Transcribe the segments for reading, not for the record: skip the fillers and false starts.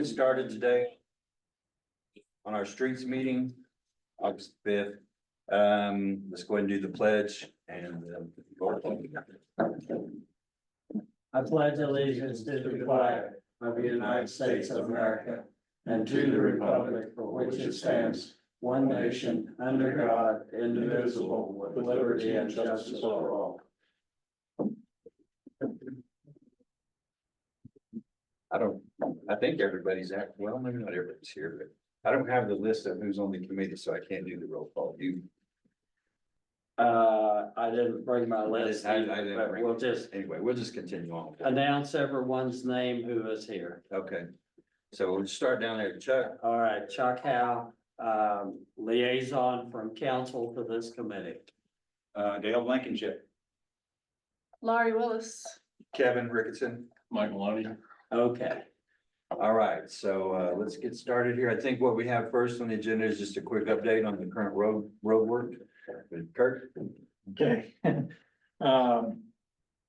started today on our streets meeting, August 5th. Let's go ahead and do the pledge and. I pledge allegiance to the flag of the United States of America and to the republic for which it stands, one nation, under God, indivisible, with liberty and justice for all. I think everybody's well, maybe not everybody's here, but I don't have the list of who's on the committee, so I can't do the roll call. You, I didn't bring my list, I didn't but bring we'll it. just Anyway, we'll just continue on. announce everyone's name who is here. Okay, so we'll start down there. Chuck, All right, Chuck Howe, liaison from council to this committee. Dale Blankenship, Laurie Willis. Kevin Ricketson. Mike Maloney. Okay, All right, so let's get started here. I think what we have first on the agenda is just a quick update on the current road work. Kurt? Okay. Well,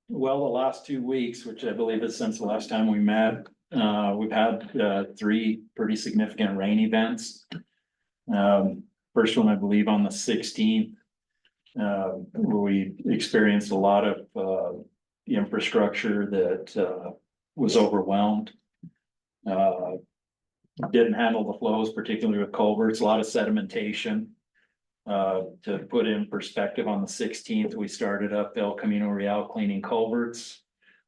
the last 2 weeks, which I believe is since the last time we met, we've had 3 pretty significant rain events. First one, I believe, on the 16th, where we experienced a lot of infrastructure that was overwhelmed. Didn't handle the flows, particularly with culverts, a lot of sedimentation. To put in perspective, on the 16th, we started up El Camino Real cleaning culverts.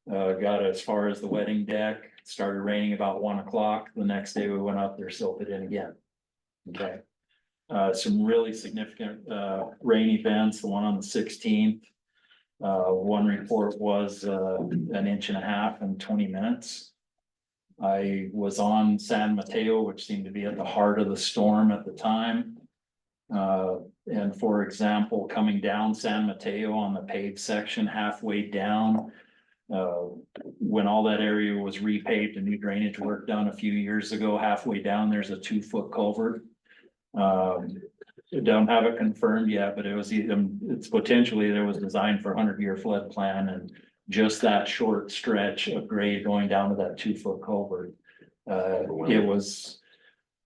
Got as far as the wedding deck, started raining about 1 o'clock. The next day we went up there, silted in again. Okay. Some really significant rain events, the one on the 16th. One report was 1.5 inches in 20 minutes. I was on San Mateo, which seemed to be at the heart of the storm at the time. And for example, coming down San Mateo on the paved section halfway down, when all that area was repaved and new drainage work done a few years ago, halfway down, there's a 2-foot culvert. Don't have it confirmed yet, but it's potentially, there was designed for 100-year flood plan, and just that short stretch of grade going down to that 2-foot culvert. It was,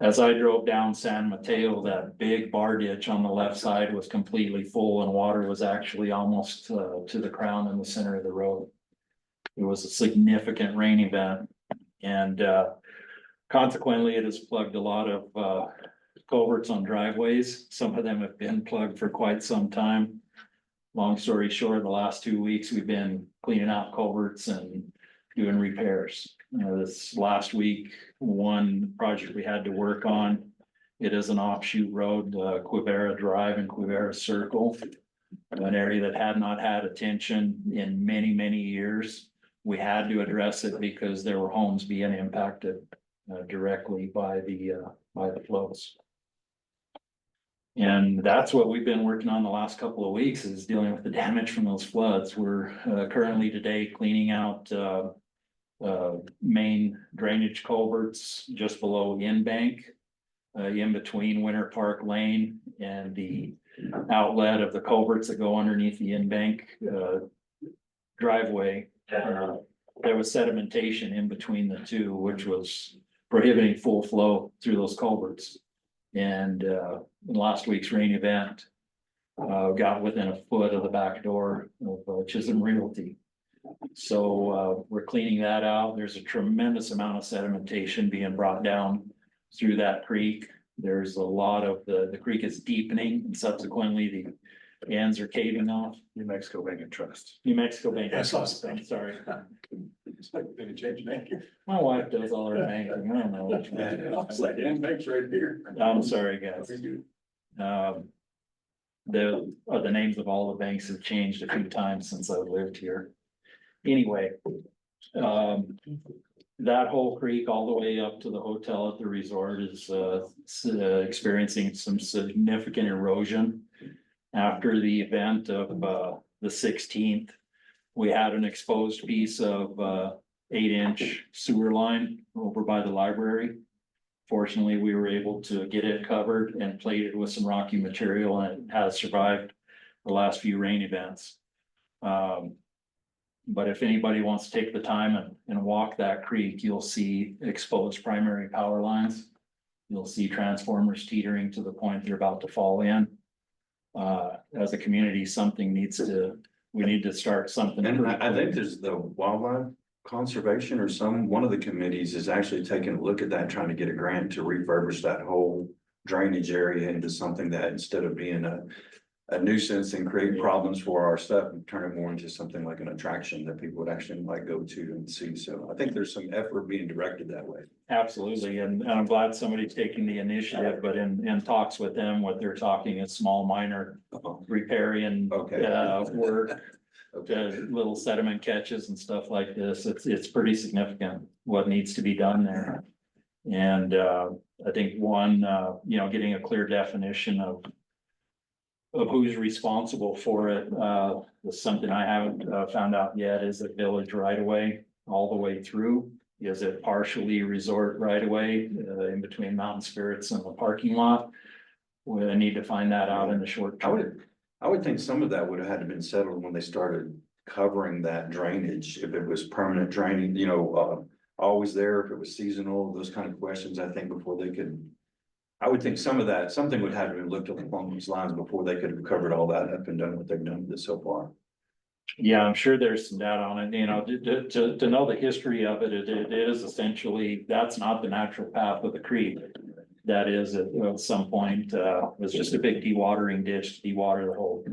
as I drove down San Mateo, that big bar ditch on the left side was completely full and water was actually almost to the crown in the center of the road. It was a significant rain event, and consequently, it has plugged a lot of culverts on driveways. Some of them have been plugged for quite some time. Long story short, the last 2 weeks, we've been cleaning out culverts and doing repairs. This last week, one project we had to work on, it is an offshoot road, Quivera Drive and Quivera Circle, an area that had not had attention in many, many years. We had to address it because there were homes being impacted directly by the flows. And that's what we've been working on the last couple of weeks, is dealing with the damage from those floods. We're currently today cleaning out main drainage culverts just below Inbank, in between Winter Park Lane and the outlet of the culverts that go underneath the Inbank driveway. There was sedimentation in between the two, which was prohibiting full flow through those culverts. And last week's rain event got within a foot of the back door of Chisholm Realty. So we're cleaning that out. There's a tremendous amount of sedimentation being brought down through that creek. There's a lot of the creek is deepening, and subsequently the ends are caving off. New Mexico Bank and Trust. New Mexico Bank. Yes, I'm sorry. It's like they changed name. My wife does all her banking. I don't know. which one. It's like Inbank's right here. I'm sorry, guys. The names of all the banks have changed a few times since I've lived here. Anyway, that whole creek all the way up to the hotel at the resort is experiencing some significant erosion. After the event of the 16th, we had an exposed piece of 8-inch sewer line over by the library. Fortunately, we were able to get it covered and plated with some rocky material, and it has survived the last few rain events. But if anybody wants to take the time and walk that creek, you'll see exposed primary power lines. You'll see transformers teetering to the point they're about to fall in. As a community, we need to start something. And pretty I think quick. there's the wildlife conservation or one of the committees is actually taking a look at that, trying to get a grant to refurbish that whole drainage area into something that instead of being a nuisance and create problems for our stuff and turn it more into something like an attraction that people would actually like go to and see. So I think there's some effort being directed that way. Absolutely, and I'm glad somebody's taking the initiative, but in talks with them, what they're talking is small minor riparian Okay. work. Okay, Little sediment catches and stuff like this. It's pretty significant what needs to be done there. And I think getting a clear definition of who's responsible for it, is something I haven't found out yet. Is it village right away all the way through? Is it partially resort right away in between Mountain Spirits and the parking lot? We need to find that out in the short term. I would think some of that would have had to been settled when they started covering that drainage, if it was permanent draining, always there, if it was seasonal, those kind of questions, I think before they could. I would think something would have to be looked at along these lines before they could have covered all that up and done what they've done with it so far. Yeah, I'm sure there's some data on it, to know the history of it, it is essentially, that's not the natural path of the creek. That is at some point, was just a big dewatering ditch to dewater the whole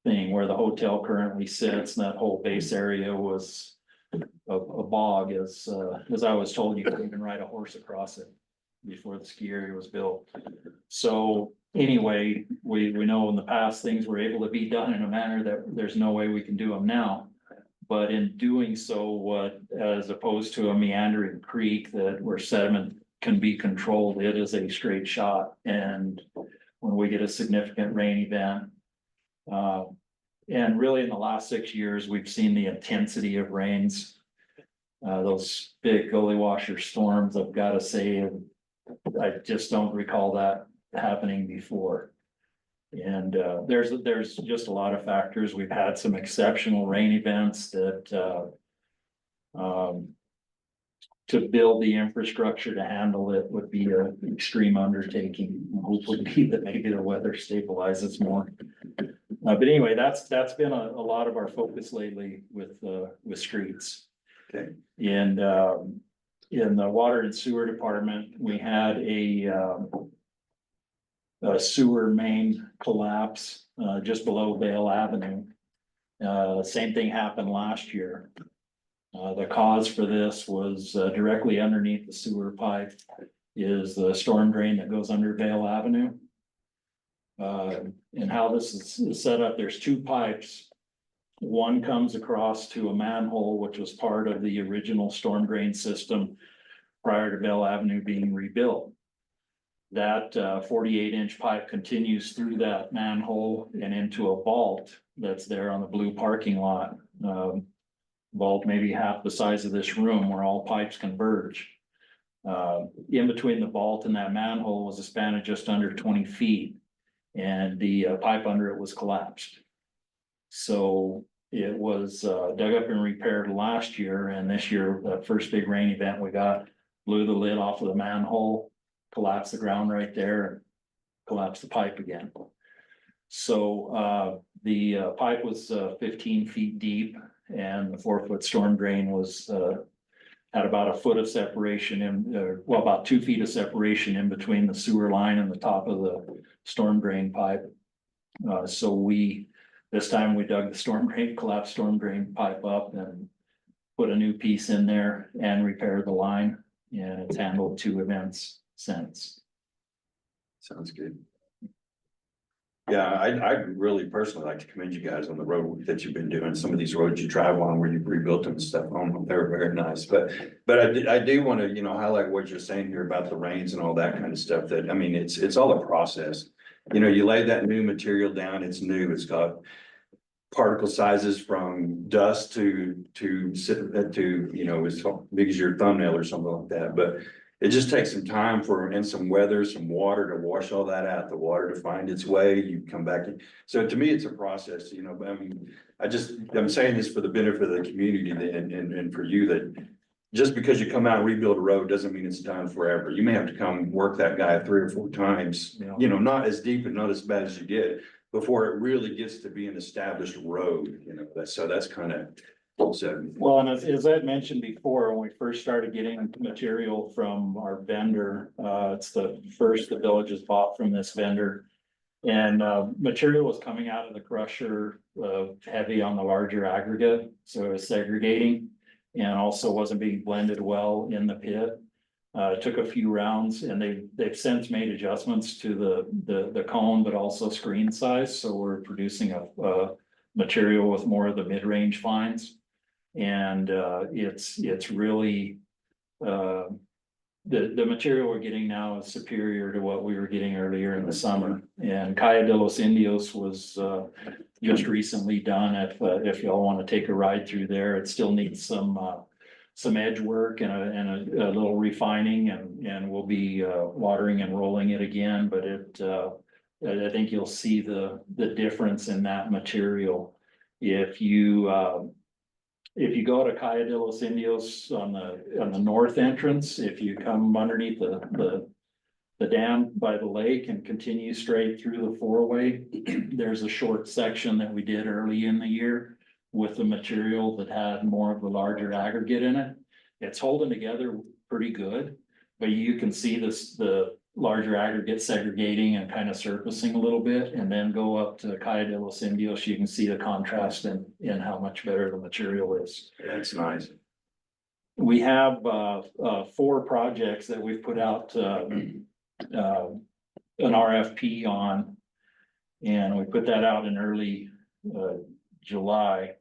thing, where the hotel currently sits, and that whole base area was a bog, as I was told, you couldn't even ride a horse across it before the ski area was built. So anyway, we know in the past things were able to be done in a manner that there's no way we can do them now. But in doing so, as opposed to a meandering creek where sediment can be controlled, it is a straight shot. And when we get a significant rain event, and really in the last 6 years, we've seen the intensity of rains. Those big gully washer storms, I've got to say, I just don't recall that happening before. And there's just a lot of factors. We've had some exceptional rain events that to build the infrastructure to handle it would be an extreme undertaking. Hope would be that maybe the weather stabilizes more. But anyway, that's been a lot of our focus lately with streets. Okay. And in the water and sewer department, we had a sewer main collapse just below Vale Avenue. Same thing happened last year. The cause for this was directly underneath the sewer pipe is the storm drain that goes under Vale Avenue. And how this is set up, there's two pipes. One comes across to a manhole, which was part of the original storm drain system prior to Vale Avenue being rebuilt. That 48-inch pipe continues through that manhole and into a vault that's there on the blue parking lot. Vault maybe half the size of this room where all pipes converge. In between the vault and that manhole was a span of just under 20 feet, and the pipe under it was collapsed. So it was dug up and repaired last year, and this year, the first big rain event we got, blew the lid off of the manhole, collapsed the ground right there, and collapsed the pipe again. So the pipe was 15 feet deep, and the 4-foot storm drain was had about a foot of separation about 2 feet of separation in between the sewer line and the top of the storm drain pipe. So this time we dug the collapsed storm drain pipe up and put a new piece in there and repaired the line, and it's handled 2 events since. Sounds good. Yeah, I'd really personally like to commend you guys on the road that you've been doing. Some of these roads you drive on where you've rebuilt them and stuff on them, they're very nice. But I do want to, highlight what you're saying here about the rains and all that kind of stuff. That, I mean, it's all a process. You lay that new material down, it's new, it's got particle sizes from dust to as big as your thumbnail or something like that. But it just takes some time and some weather, some water to wash all that out, the water to find its way, you come back in. So to me, it's a process, you know, but I mean, I'm saying this for the benefit of the community and for you, that just because you come out and rebuild a road doesn't mean it's done forever. You may have to come work that guy 3 or 4 times, Yeah. you know, not as deep and not as bad as you did, before it really gets to be an established road, you know, that's kind of. So, Well, and as Ed mentioned before, when we first started getting material from our vendor, it's the first the village has bought from this vendor. And material was coming out of the crusher, heavy on the larger aggregate, so it was segregating. And also wasn't being blended well in the pit. It took a few rounds and they've since made adjustments to the cone, but also screen size, so we're producing a material with more of the mid-range fines. And it's really, the material we're getting now is superior to what we were getting earlier in the summer. And Calle de los Indios was just recently done. If y'all want to take a ride through there, it still needs some edge work and a little refining, and we'll be watering and rolling it again, but I think you'll see the difference in that material. If you go to Calle de los Indios on the north entrance, if you come underneath the dam by the lake and continue straight through the 4-way, there's a short section that we did early in the year with the material that had more of the larger aggregate in it. It's holding together pretty good, but you can see the larger aggregate segregating and kind of surfacing a little bit, and then go up to Calle de los Indios, you can see the contrast in how much better the material is. that's nice. We have 4 projects that we've put out an RFP on. And we put that out in early July.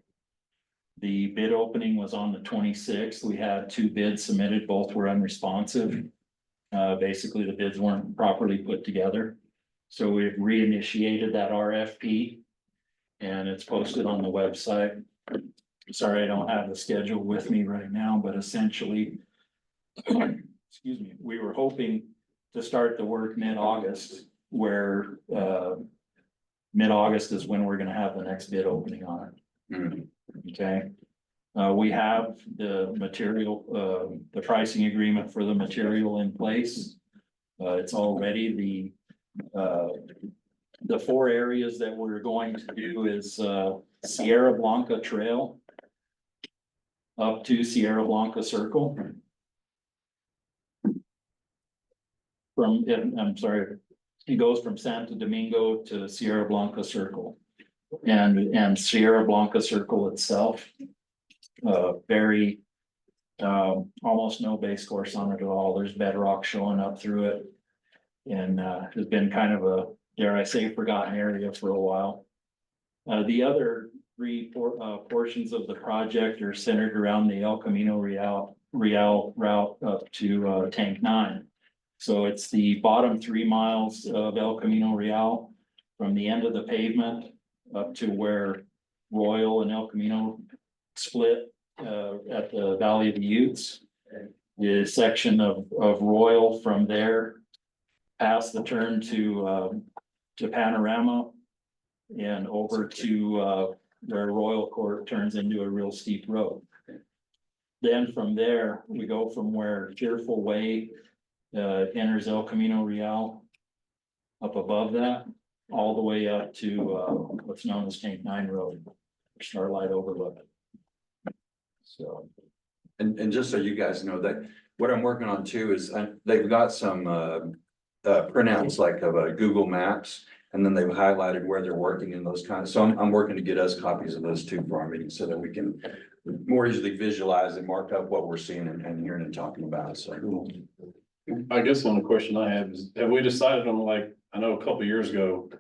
The bid opening was on the 26th. We had 2 bids submitted, both were unresponsive. Basically, the bids weren't properly put together. So we've reinitiated that RFP. And it's posted on the website. Sorry, I don't have the schedule with me right now, but essentially, excuse me, we were hoping to start the work mid-August, where mid-August is when we're gonna have the next bid opening on it. Mhm. Okay, we have the material, the pricing agreement for the material in place. It's already the 4 areas that we're going to do is Sierra Blanca Trail up to Sierra Blanca Circle. I'm sorry, it goes from Santo Domingo to Sierra Blanca Circle. And Sierra Blanca Circle itself, very, almost no base course on it at all. There's bedrock showing up through it. And has been kind of a, dare I say, forgotten area for a while. The other 3 portions of the project are centered around the El Camino Real route up to Tank 9. So it's the bottom 3 miles of El Camino Real from the end of the pavement up to where Royal and El Camino split at the Valley of the Utes. The section of Royal from there past the turn to Panorama and over to where Royal Court turns into a real steep road. Then from there, we go from where Cheerful Way enters El Camino Real up above that, all the way up to what's known as Tank 9 Road, Starlight Overlook. So. And just so you guys know, that what I'm working on too is they've got some printouts like of Google Maps, and then they've highlighted where they're working in those kinds. So I'm working to get us copies of those too for our meeting, so that we can more easily visualize and mark up what we're seeing and hearing and talking about. So. I guess one question I have is, have we decided on, like, I know a couple of years ago,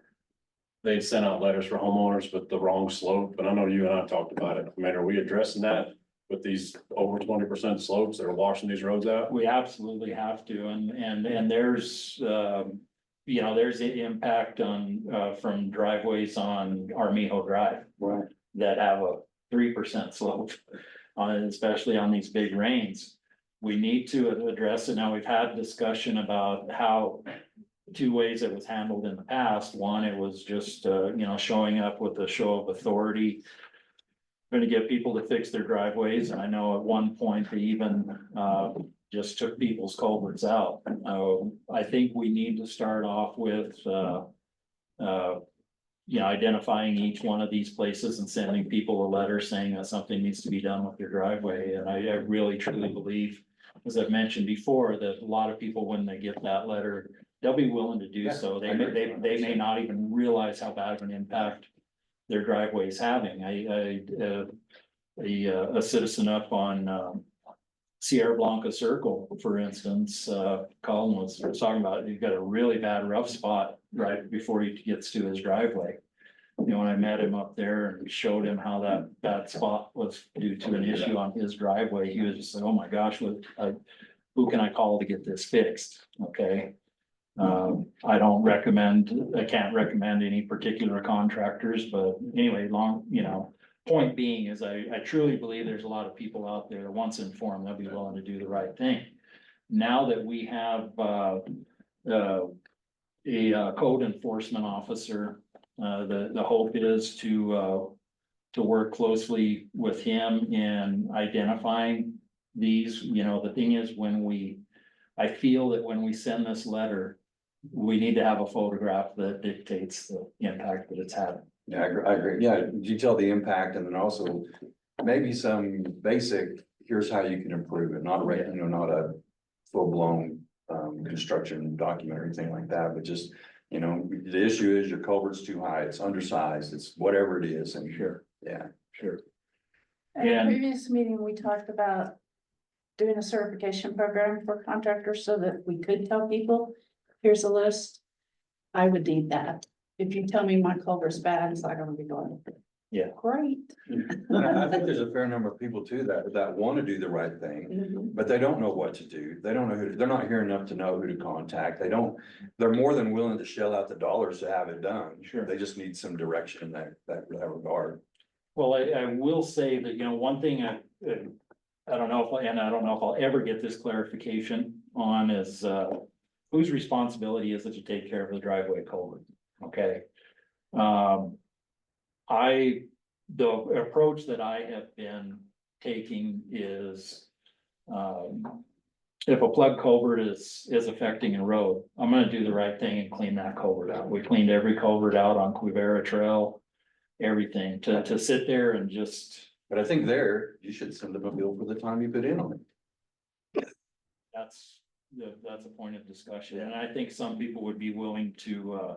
they sent out letters for homeowners with the wrong slope, but I know you and I talked about it. I mean, are we addressing that with these over 20% slopes that are washing these roads out? We absolutely have to, and there's, you know, there's an impact on, from driveways on Armijo Drive. Right. That have a 3% slope on it, especially on these big rains. we need to address it. Now, we've had discussion about how two ways it was handled in the past. One, it was just, showing up with a show of authority. Going to get people to fix their driveways. And I know at one point they even, just took people's culverts out. I think we need to start off with, identifying each one of these places and sending people a letter saying that something needs to be done with your driveway. And I really truly believe, as I've mentioned before, that a lot of people, when they get that letter, they'll be willing to do so. They may not even realize how bad of an impact their driveway is having. A citizen up on Sierra Blanca Circle, for instance, Colin was talking about, you've got a really bad rough spot right before he gets to his driveway. When I met him up there and showed him how that bad spot was due to an issue on his driveway, he was just like, oh my gosh, who can I call to get this fixed? Okay. I can't recommend any particular contractors, but anyway, point being is I truly believe there's a lot of people out there, once informed, they'll be willing to do the right thing. Now that we have, a code enforcement officer, the hope is to work closely with him in identifying these. The thing is, I feel that when we send this letter, we need to have a photograph that dictates the impact that it's having. Yeah, I agree. Yeah, detail the impact and then also maybe some basic, here's how you can improve it, not a full-blown construction document or anything like that, but just, the issue is your culvert's too high, it's undersized, it's whatever it is, and Sure. yeah. Sure. At a And- previous meeting, we talked about doing a certification program for contractors so that we could tell people, here's a list. I would need that. If you tell me my culvert's bad, it's like, I'm gonna be going. Yeah. Great. And I think there's a fair number of people too that want to do the right thing, Mhm. but they don't know what to do. They don't know they're not here enough to know who to contact. They're more than willing to shell out the dollars to have it done. Sure. They just need some direction in that regard. Well, I will say that, one thing I don't know if I'll ever get this clarification on is, whose responsibility is it to take care of the driveway culvert? Okay. The approach that I have been taking is, if a plug culvert is affecting a road, I'm gonna do the right thing and clean that culvert out. We cleaned every culvert out on Quivera Trail, everything, to sit there and just, But I think you should send them a bill for the time you put in on it. that's a point of discussion. And I think some people would be willing to,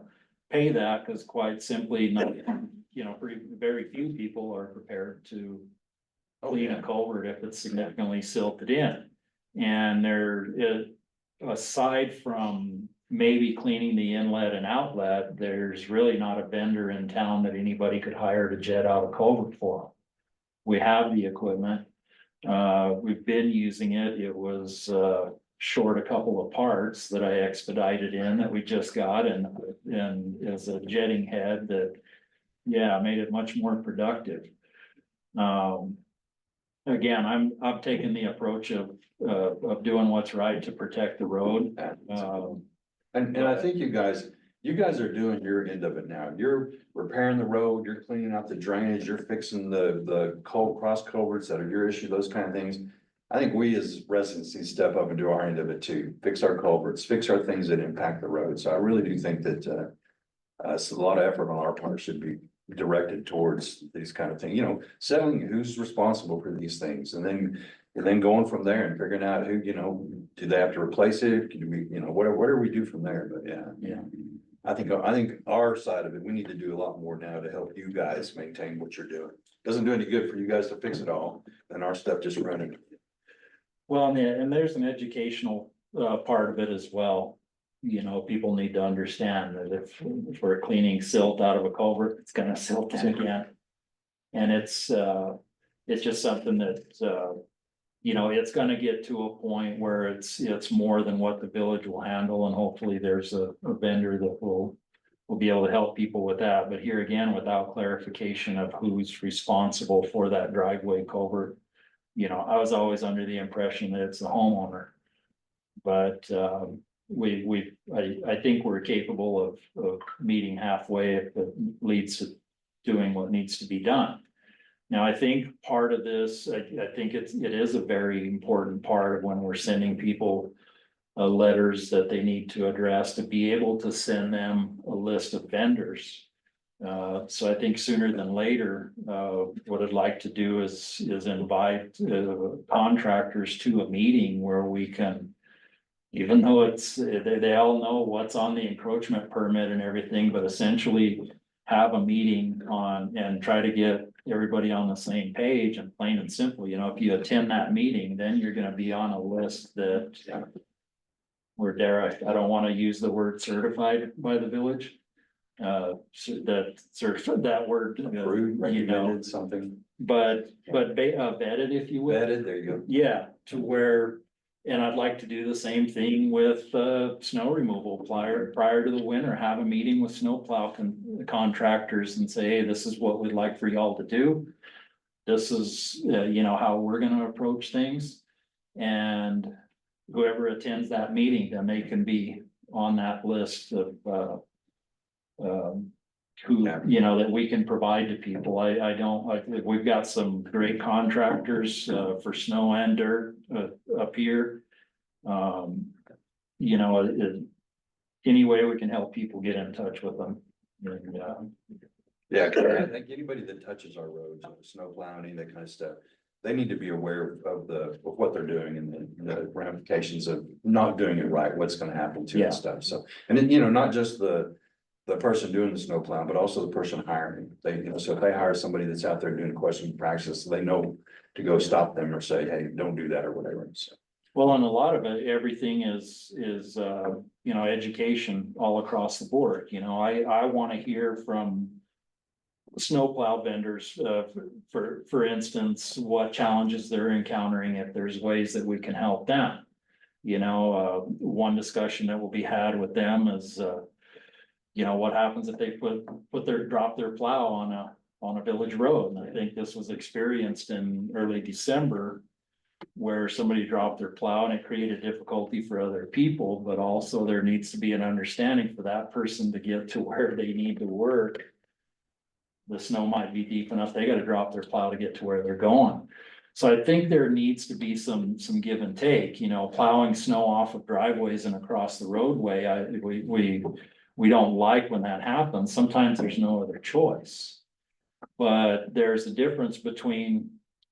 pay that, because quite simply, very few people are prepared to clean a culvert if it's significantly silted in. And aside from maybe cleaning the inlet and outlet, there's really not a vendor in town that anybody could hire to jet out a culvert for them. We have the equipment. We've been using it. It was, short a couple of parts that I expedited in that we just got, and as a jetting head that, made it much more productive. Again, I'm taking the approach of doing what's right to protect the road. And I think you guys are doing your end of it now. You're repairing the road, you're cleaning out the drainage, you're fixing the cross culverts that are your issue, those kind of things. I think we as residents need to step up and do our end of it too, fix our culverts, fix our things that impact the road. So I really do think that it's a lot of effort on our part should be directed towards these kind of things, settling who's responsible for these things, and then going from there and figuring out who, do they have to replace it? Can we, whatever we do from there, but yeah. I think our side of it, we need to do a lot more now to help you guys maintain what you're doing. Doesn't do any good for you guys to fix it all, and our stuff just running. Well, and there's an educational part of it as well. People need to understand that if we're cleaning silt out of a culvert, it's gonna silt in again. And it's just something that, it's gonna get to a point where it's more than what the village will handle, and hopefully there's a vendor that will be able to help people with that. But here again, without clarification of who's responsible for that driveway culvert, I was always under the impression that it's the homeowner. But, I think we're capable of meeting halfway if it leads to doing what needs to be done. Now, I think part of this, I think it is a very important part of when we're sending people letters that they need to address, to be able to send them a list of vendors. So I think sooner than later, what I'd like to do is invite contractors to a meeting where we can, even though they all know what's on the encroachment permit and everything, but essentially have a meeting on and try to get everybody on the same page. And plain and simple, if you attend that meeting, then you're gonna be on a list that I don't wanna use the word certified by the village. So that word, Approved, recommended, something, but vetted, if you will. vetted, there you go. Yeah, to where, and I'd like to do the same thing with snow removal prior to the winter, have a meeting with snowplow contractors and say, hey, this is what we'd like for y'all to do. This is, how we're gonna approach things. And whoever attends that meeting, then they can be on that list of who, that we can provide to people. I don't, we've got some great contractors for snow and dirt up here. Any way we can help people, get in touch with them. And, Yeah, 'cause I think anybody that touches our roads, snow plowing, that kind of stuff, they need to be aware of what they're doing and the ramifications of not doing it right, what's gonna happen to Yeah. and stuff, so. And then, not just the person doing the snow plow, but also the person hiring. So if they hire somebody that's out there doing question practice, they know to go stop them or say, hey, don't do that or whatever, so. well, and a lot of it, everything is, education all across the board. I want to hear from snowplow vendors, for instance, what challenges they're encountering, if there's ways that we can help them. One discussion that will be had with them is, what happens if they drop their plow on a village road? And I think this was experienced in early December, where somebody dropped their plow and it created difficulty for other people, but also there needs to be an understanding for that person to get to where they need to work. The snow might be deep enough, they gotta drop their plow to get to where they're going. So I think there needs to be some give and take, plowing snow off of driveways and across the roadway. We don't like when that happens. Sometimes there's no other choice. But there's a difference between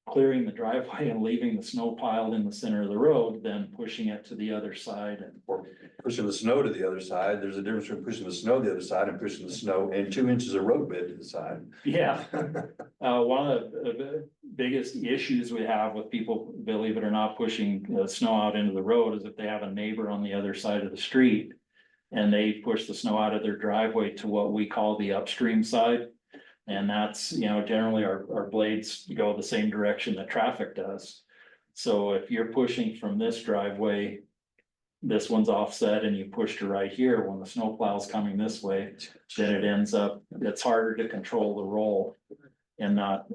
clearing the driveway and leaving the snow piled in the center of the road than pushing it to the other side. Or pushing the snow to the other side, there's a difference between pushing the snow to the other side and pushing the snow and 2 inches of road bed to the side. Yeah, one of the biggest issues we have with people, believe it or not, pushing snow out into the road is if they have a neighbor on the other side of the street and they push the snow out of their driveway to what we call the upstream side. And that's, generally our blades go the same direction that traffic does. So if you're pushing from this driveway, this one's offset and you push to right here, when the snow plow's coming this way, then it ends up, it's harder to control the roll and not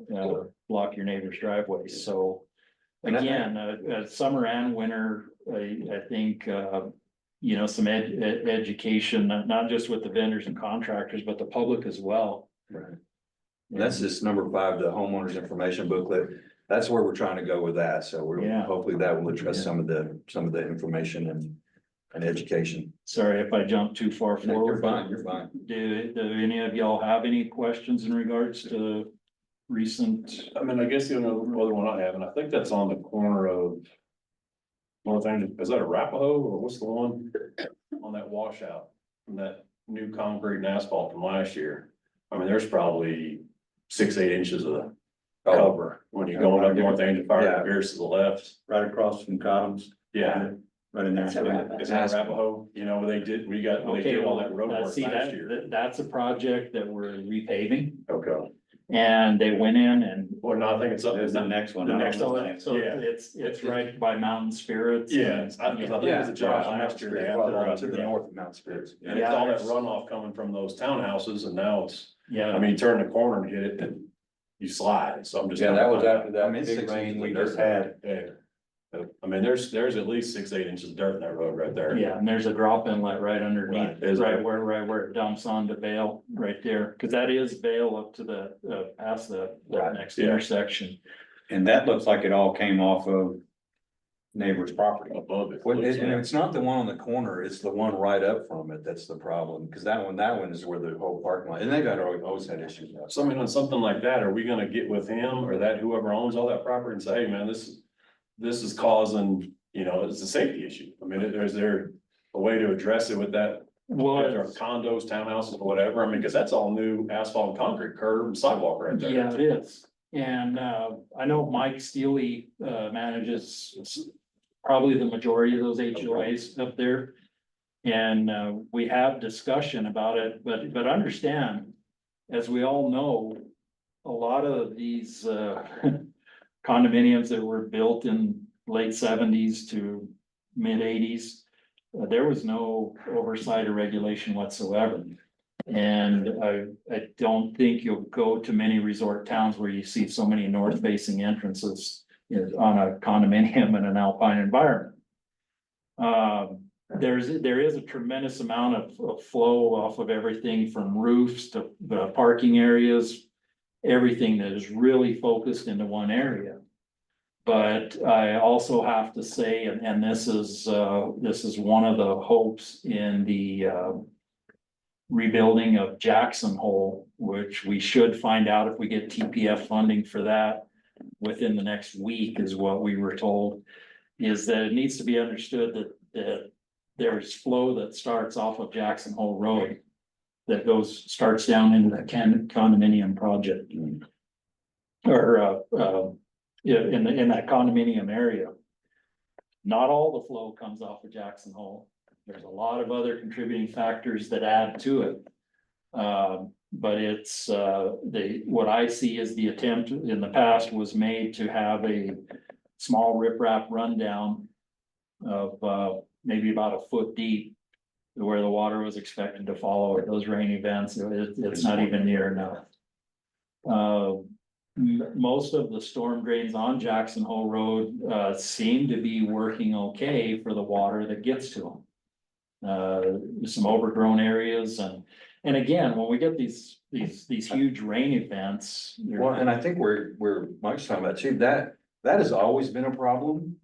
block your neighbor's driveway. So again, summer and winter, I think, some education, not just with the vendors and contractors, but the public as well. Right. And that's this number 5, the homeowners information booklet. That's where we're trying to go with that. So hopefully that will address some of the information and education. Sorry if I jumped too far No, forward. you're fine. Do any of y'all have any questions in regards to recent? I mean, I guess the only other one I have, and I think that's on the corner of North Angel, is that Arapahoe or what's the one on that washout from that new concrete and asphalt from last year? I mean, there's probably 6-8 inches of cover when you're going up North Angel Fire, veers to the left. Right across from Cottoms. Yeah, Right in there. That's right. is that Arapahoe? They did all that road work last year. That's a project that we're repaving Okay. and they went in and. Well, no, I think it's up. There's the next one. The next So one. so Yeah. it's right by Mountain Spirits. Yeah, I think it was a job last year. They had To the north of Mount Spirits. And it's all that runoff coming from those townhouses and now it's, Yeah. I mean, you turn the corner and hit it and you slide, so I'm just. Yeah, that was after I that mean, it's big 6 rain inches we of just dirt. had. Yeah. I mean, there's at least 6, 8 inches of dirt in that road right there. Yeah, and there's a drop inlet right underneath, Right, is right there? where it dumps onto Vale, right there, cause that is Vale up to the, past the Right, next yeah. intersection. And that looks like it all came off of neighbor's property. Above it. Well, looks and like. it's not the one on the corner, it's the one right up from it, that's the problem, because that one is where the whole parking lot, and they've always had issues with that. So I mean, on something like that, are we gonna get with him or that whoever owns all that property and say, hey, man, this is causing, you know, it's a safety issue. I mean, is there a way to address it with that? Well, If there are condos, townhouses, or whatever, I mean, cause that's all new asphalt and concrete curb and sidewalk right there. yeah, it is. And, I know Mike Steely, manages probably the majority of those HOAs up there. And, we have discussion about it, but understand, as we all know, a lot of these, condominiums that were built in late seventies to mid eighties, there was no oversight or regulation whatsoever. And I don't think you'll go to many resort towns where you see so many north facing entrances, you know, on a condominium in an alpine environment. There is a tremendous amount of flow off of everything from roofs to the parking areas, everything that is really focused into one area. But I also have to say, and this is one of the hopes in the, rebuilding of Jackson Hole, which we should find out if we get TPF funding for that within the next week, is what we were told, is that it needs to be understood that there's flow that starts off of Jackson Hole Road that starts down into the condominium project. Or, yeah, in that condominium area. Not all the flow comes off of Jackson Hole. There's a lot of other contributing factors that add to it. But it's, what I see is the attempt in the past was made to have a small riprap rundown of, maybe about a foot deep, where the water was expected to follow at those rain events. It's not even near enough. Most of the storm drains on Jackson Hole Road, seem to be working okay for the water that gets to them. Some overgrown areas and again, when we get these huge rain events. Well, and I think we're Mike's talking about too, that has always been a problem.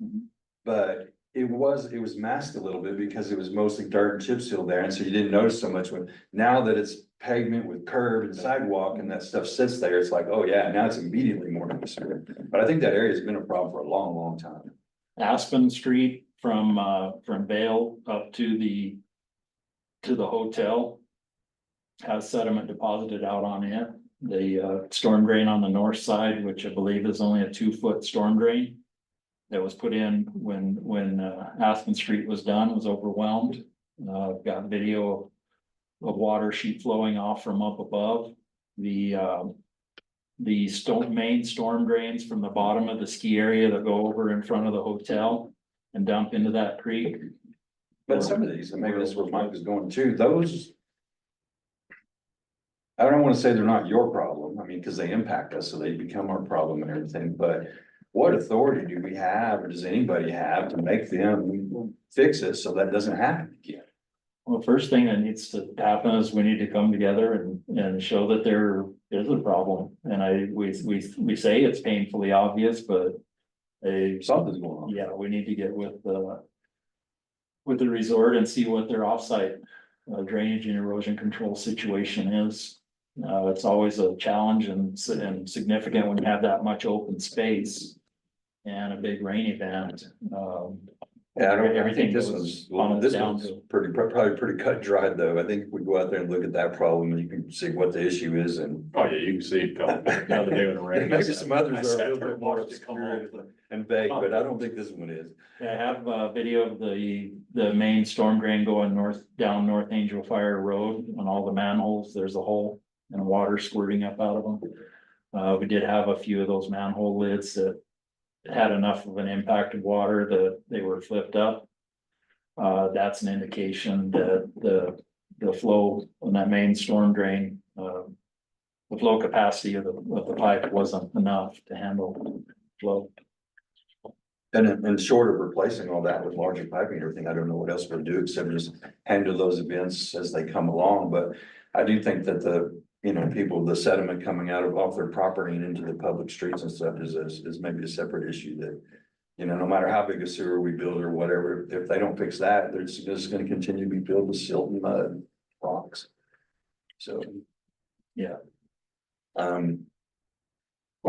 But it was masked a little bit because it was mostly dirt and chip seal there, and so you didn't notice so much now that it's pavement with curb and sidewalk and that stuff sits there, it's like, oh yeah, now it's immediately more noticeable. But I think that area's been a problem for a long, long time. Aspen Street from Vale up to the hotel has sediment deposited out on it. The storm drain on the north side, which I believe is only a 2-foot storm drain that was put in when Aspen Street was done, was overwhelmed. Got video of water sheet flowing off from up above. The main storm drains from the bottom of the ski area that go over in front of the hotel and dump into that creek. But some of these, and maybe that's where Mike was going too, those. I don't wanna say they're not your problem, I mean, cause they impact us, so they become our problem and everything, but. What authority do we have, or does anybody have to make them fix it so that doesn't happen again? Well, first thing that needs to happen is we need to come together and show that there is a problem. And we say it's painfully obvious, but Something's going on. yeah, we need to get with the resort and see what their offsite drainage and erosion control situation is. It's always a challenge and significant when you have that much open space and a big rain event. Yeah, I Everything think this goes one's down probably to- pretty cut and dried though. I think if we go out there and look at that problem, you can see what the issue is and. Oh, yeah, you can see it come the other day with the rain. Maybe some others I are a sat little there bit more watching it come on. obscure and vague, but I don't think this one is. I have a video of the main storm drain going down North Angel Fire Road on all the manholes. There's a hole and water squirting up out of them. We did have a few of those manhole lids that had enough of an impact of water that they were flipped up. That's an indication that the flow on that main storm drain, the flow capacity of the pipe wasn't enough to handle flow. And short of replacing all that with larger piping and everything, I don't know what else we'll do except just handle those events as they come along, but I do think that people, the sediment coming out of off their property and into the public streets and stuff is maybe a separate issue that. No matter how big a sewer we build or whatever, if they don't fix that, they're just gonna continue to be filled with silt and mud, rocks. So. Yeah. Or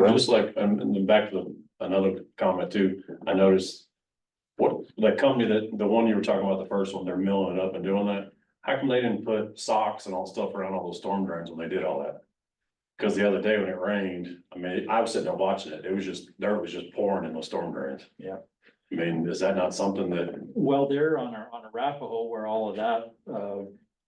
just like, and then back to another comment too, I noticed. What, that company the one you were talking about, the first one, they're milling it up and doing that. How come they didn't put socks and all stuff around all those storm drains when they did all that? Cause the other day when it rained, I mean, I was sitting there watching it, dirt was just pouring in those storm drains. Yeah. I mean, is that not something that, Well, they're on Arapahoe where all of that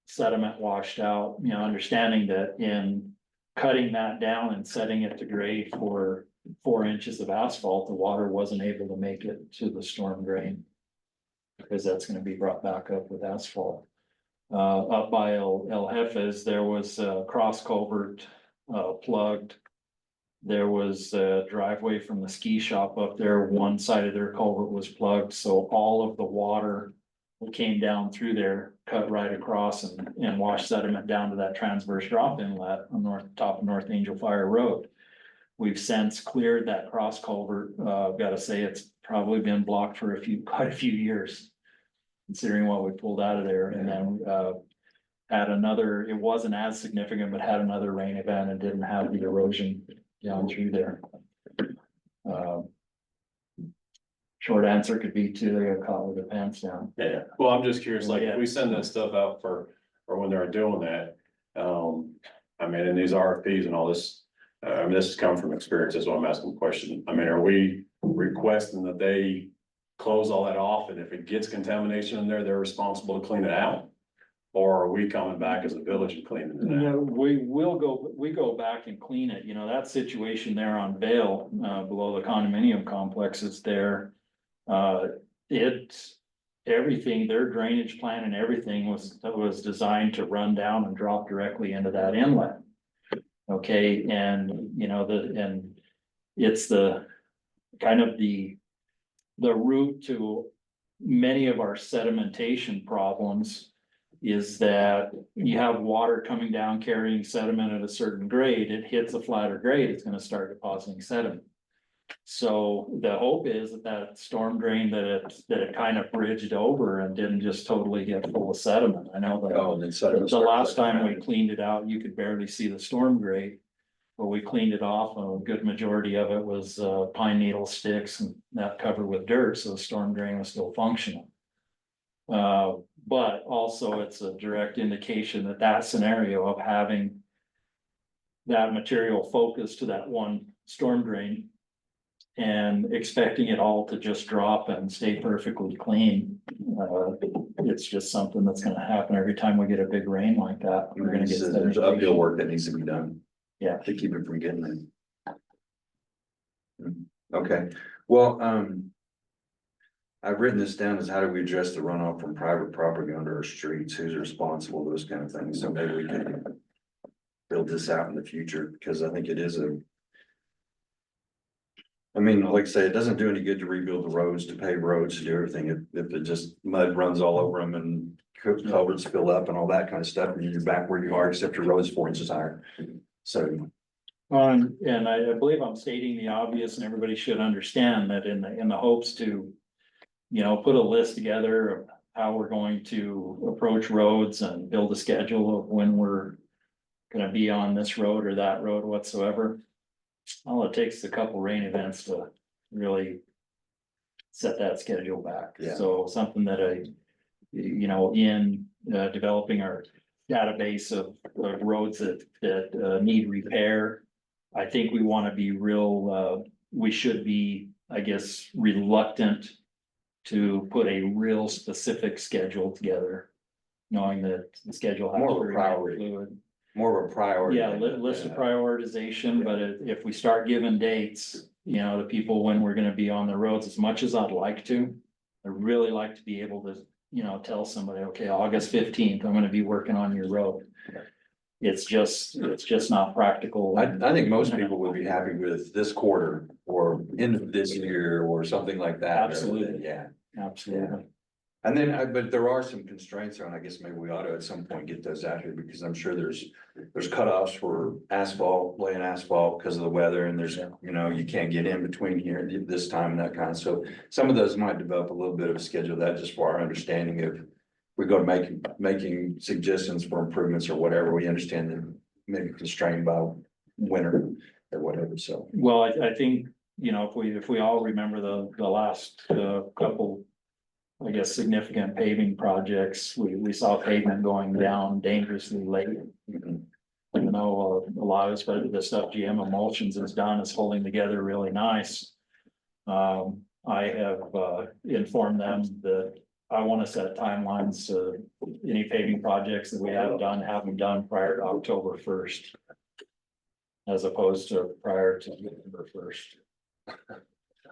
sediment washed out, understanding that in cutting that down and setting it to grade for 4 inches of asphalt, the water wasn't able to make it to the storm drain. Because that's gonna be brought back up with asphalt. Up by El Jefes, there was a cross culvert plugged. There was a driveway from the ski shop up there, one side of their culvert was plugged, so all of the water that came down through there, cut right across and washed sediment down to that transverse drop inlet on top of North Angel Fire Road. We've since cleared that cross culvert, I've gotta say it's probably been blocked for quite a few years. Considering what we pulled out of there, and then had another, it wasn't as significant, but had another rain event and didn't have the erosion down through there. Short answer could be too, they got caught with their pants down. yeah, well, I'm just curious, like, Yeah. if we send that stuff out for when they're doing that. I mean, in these RFPs and all this, I mean, this has come from experience, that's why I'm asking the question. I mean, are we requesting that they close all that off, and if it gets contamination in there, they're responsible to clean it out? Or are we coming back as a village and cleaning it out? No, we go back and clean it, that situation there on Vale, below the condominium complexes there. Everything, their drainage plan and everything was designed to run down and drop directly into that inlet. Okay, and it's the kind of the root to many of our sedimentation problems is that you have water coming down carrying sediment at a certain grade, it hits a flatter grade, it's gonna start depositing sediment. So the hope is that storm drain that it kind of bridged over and didn't just totally get full of sediment. I know that Oh, and then sediment. the last time we cleaned it out, you could barely see the storm grate. But we cleaned it off, a good majority of it was pine needle sticks and that covered with dirt, so the storm drain was still functional. But also it's a direct indication that scenario of having that material focused to that one storm drain and expecting it all to just drop and stay perfectly clean. It's just something that's gonna happen every time we get a big rain like that. We're gonna get There's uphill work that needs to be done. Yeah. To keep it from getting there. Okay, well, I've written this down as how do we address the runoff from private property under our streets, who's responsible, those kind of things, so maybe we can build this out in the future, because I think it is I mean, like I say, it doesn't do any good to rebuild the roads, to pave roads, to do everything, if it just mud runs all over them and culverts fill up and all that kind of stuff, and you're back where you are, except your road's 4 inches higher. So, and I believe I'm stating the obvious, and everybody should understand that in the hopes to, put a list together of how we're going to approach roads and build a schedule of when we're gonna be on this road or that road whatsoever. All it takes is a couple rain events to really set that schedule back. Yeah. So something that in developing our database of roads that need repair. I think we want to be we should be, I guess, reluctant to put a real specific schedule together. Knowing that the schedule has More to of a remain priority. fluid. more of a priority. Yeah, list of prioritization, but if we start giving dates, to people when we're gonna be on the roads, as much as I'd like to. I'd really like to be able to, tell somebody, okay, August 15th, I'm gonna be working on your road. it's just not practical. I think most people would be happy with this quarter or end of this year or something like that. Absolutely. Yeah. Absolutely. And then, but there are some constraints on, I guess maybe we ought to at some point get those out here because I'm sure there's cutoffs for asphalt, laying asphalt because of the weather and there's, you can't get in between here and this time and that kind of, so some of those might develop a little bit of a schedule that just for our understanding of we go to making suggestions for improvements or whatever, we understand that maybe constrained by winter or whatever, so. Well, I think, if we all remember the last couple, I guess, significant paving projects, we saw pavement going down dangerously late. Mhm. A lot of the stuff GM Emulsions has done is holding together really nice. I have informed them that I want to set timelines to any paving projects that we have them done prior to October 1st. As opposed to prior to November 1st.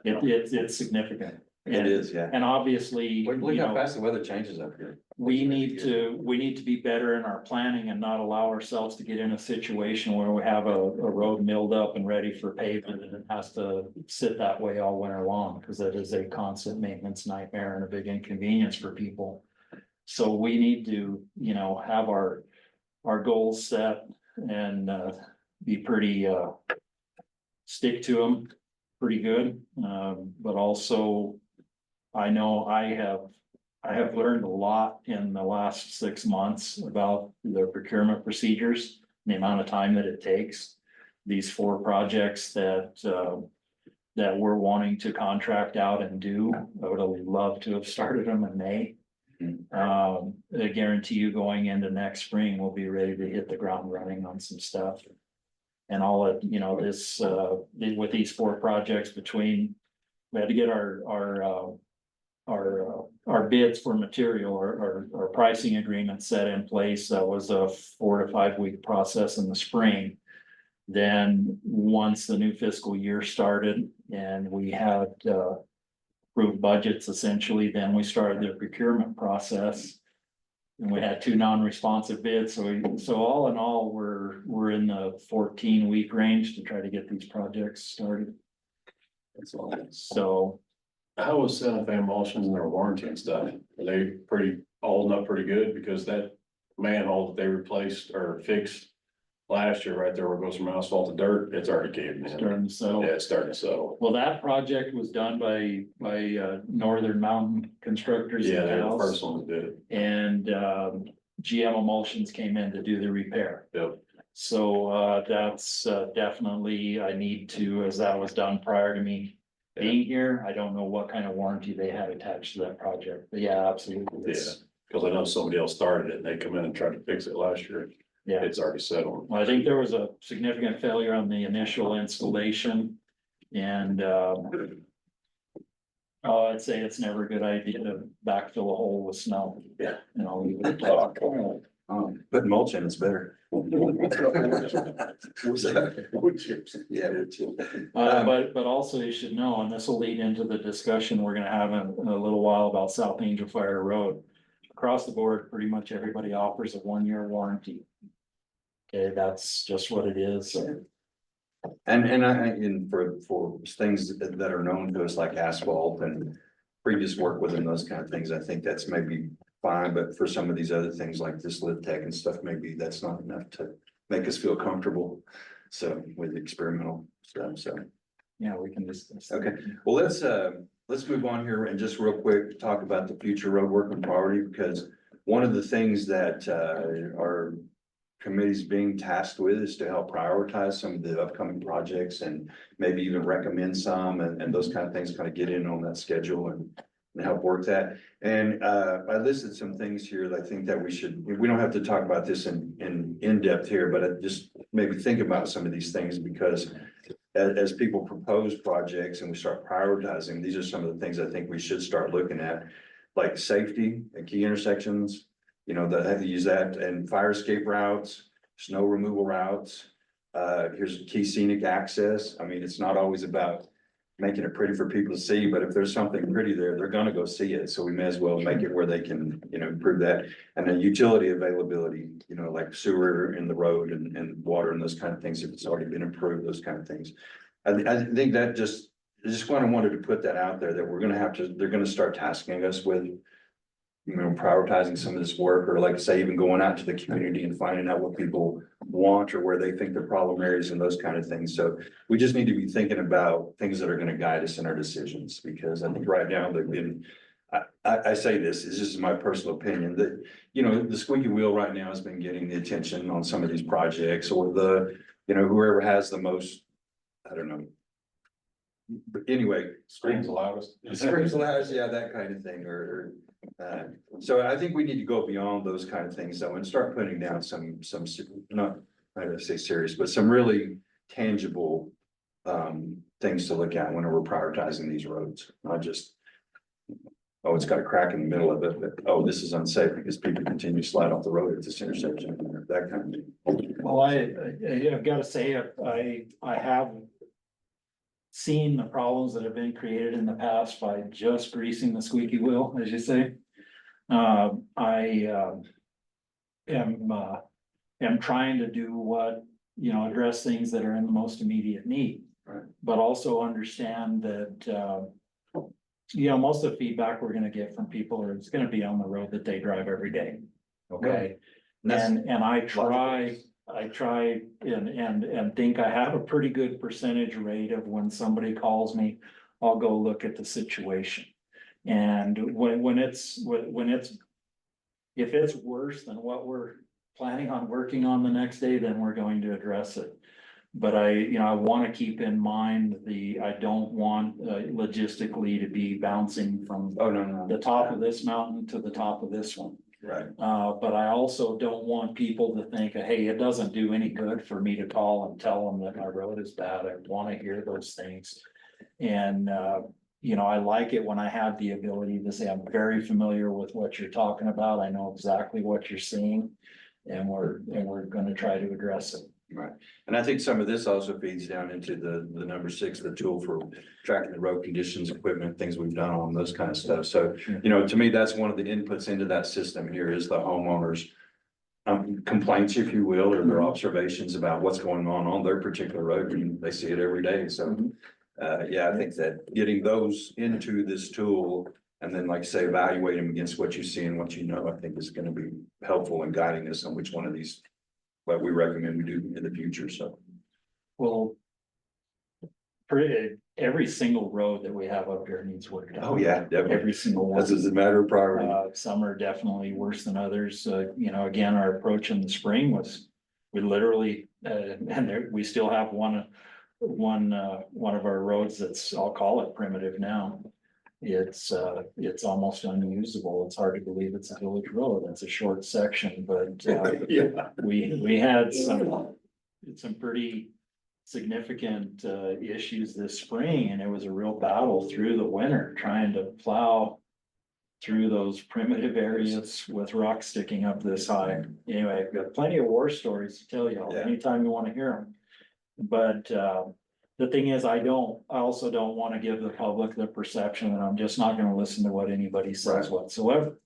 It's significant. It is, yeah. And obviously, Look how fast the weather changes up here. we need to be better in our planning and not allow ourselves to get in a situation where we have a road milled up and ready for pavement and it has to sit that way all winter long, because that is a constant maintenance nightmare and a big inconvenience for people. So we need to, have our goals set and be pretty stick to them pretty good. But also, I know I have learned a lot in the last 6 months about the procurement procedures, the amount of time that it takes. These 4 projects that we're wanting to contract out and do, I would have loved to have started them in May. I guarantee you going into next spring, we'll be ready to hit the ground running on some stuff. And all of, this, with these 4 projects we had to get our bids for material, our pricing agreement set in place. That was a 4 to 5 week process in the spring. Then, once the new fiscal year started and we had approved budgets, essentially, then we started the procurement process. And we had 2 non-responsive bids, so all in all, we're in the 14-week range to try to get these projects started. That's all. So, How was Santa Fe Emulsions and their warranty and stuff? Are they holding up pretty good? Because that manhole that they replaced or fixed last year, right there where it goes from asphalt to dirt, it's already caved in. starting to settle. Yeah, it's starting to settle. Well, that project was done by Northern Mountain Constructors. Yeah, they're the in-house. first one that did it. And GM Emulsions came in to do the repair. Yep. So that's definitely, I need to, as that was done prior to me being here, I don't know what kind of warranty they had attached to that project, but yeah, absolutely. It's- Cause I know somebody else started it and they come in and tried to fix it last year. Yeah, It's already settled. well, I think there was a significant failure on the initial installation and I'd say it's never a good idea to backfill a hole with snow. Yeah. And I'll leave it at that. Put mulch in, it's better. Wood chips. Yeah, wood chip. But also you should know, and this will lead into the discussion we're gonna have in a little while about South Angel Fire Road. Across the board, pretty much everybody offers a 1-year warranty. Okay, that's just what it is. And for things that are known to us like asphalt and previous work within those kind of things, I think that's maybe fine, but for some of these other things like this lift tech and stuff, maybe that's not enough to make us feel comfortable. So with experimental stuff, so. Yeah, we can discuss. Okay, well, let's move on here and just real quick talk about the future road work and priority, because one of the things that our committee's being tasked with is to help prioritize some of the upcoming projects and maybe even recommend some and those kind of things, kind of get in on that schedule and help work that. And I listed some things here that I think that we don't have to talk about this in depth here, but I just maybe think about some of these things, because as people propose projects and we start prioritizing, these are some of the things I think we should start looking at, like safety at key intersections, that have to use that, and fire escape routes, snow removal routes. Here's key scenic access. I mean, it's not always about, making it pretty for people to see, but if there's something pretty there, they're gonna go see it, so we may as well make it where they can, improve that. And then utility availability, like sewer in the road and water and those kind of things, if it's already been improved, those kind of things. I think that I just wanted to put that out there, that we're gonna have to, they're gonna start tasking us with, prioritizing some of this work, or like I say, even going out to the community and finding out what people want or where they think the problem areas and those kind of things. So we just need to be thinking about things that are gonna guide us in our decisions, because I think right now they've been, I say this is my personal opinion, that, the squeaky wheel right now has been getting the attention on some of these projects, or whoever has the most, I don't know. But anyway. Screams the loudest. Screams loudest, yeah, that kind of thing, so I think we need to go beyond those kind of things though, and start putting down some, not, I don't say serious, but some really tangible. Things to look at when we're prioritizing these roads, not just. Oh, it's got a crack in the middle of it, but, oh, this is unsafe because people continue to slide off the road at this intersection, that kind of thing. Well, I've got to say, I have seen the problems that have been created in the past by just greasing the squeaky wheel, as you say. I am trying to do what, address things that are in the most immediate need. Right. But also understand that, most of the feedback we're gonna get from people is gonna be on the road that they drive every day. Okay, and I try and think I have a pretty good percentage rate of when somebody calls me, I'll go look at the situation. And if it's worse than what we're planning on working on the next day, then we're going to address it. But I want to keep in mind I don't want logistically to be bouncing from Oh, no, the top of this mountain to the top of this one. right, But I also don't want people to think, hey, it doesn't do any good for me to call and tell them that my road is bad. I want to hear those things. And, I like it when I have the ability to say, I'm very familiar with what you're talking about. I know exactly what you're seeing. And we're gonna try to address it. right. And I think some of this also feeds down into the number 6, the tool for tracking the road conditions, equipment, things we've done on those kind of stuff. So, to me, that's one of the inputs into that system here is the homeowners. Complaints, if you will, or their observations about what's going on their particular road, and they see it every day, so. I think that getting those into this tool and then, like say, evaluate them against what you see and what I think is gonna be helpful in guiding us on which one of these. What we recommend we do in the future, so. Well, every single road that we have up here needs work done. Oh, yeah, definitely. Every single one. That's a matter of priority. Some are definitely worse than others. Again, our approach in the spring was, we literally, we still have one of our roads that's, I'll call it primitive now. It's almost unusable. It's hard to believe it's a village road. It's a short section, but, Yeah. we had some pretty significant, issues this spring, and it was a real battle through the winter, trying to plow through those primitive areas with rocks sticking up this high. Anyway, I've got plenty of war stories to tell y'all Yeah. anytime you want to hear them. But, the thing is, I also don't want to give the public the perception that I'm just not going to listen to what anybody says Right. whatsoever.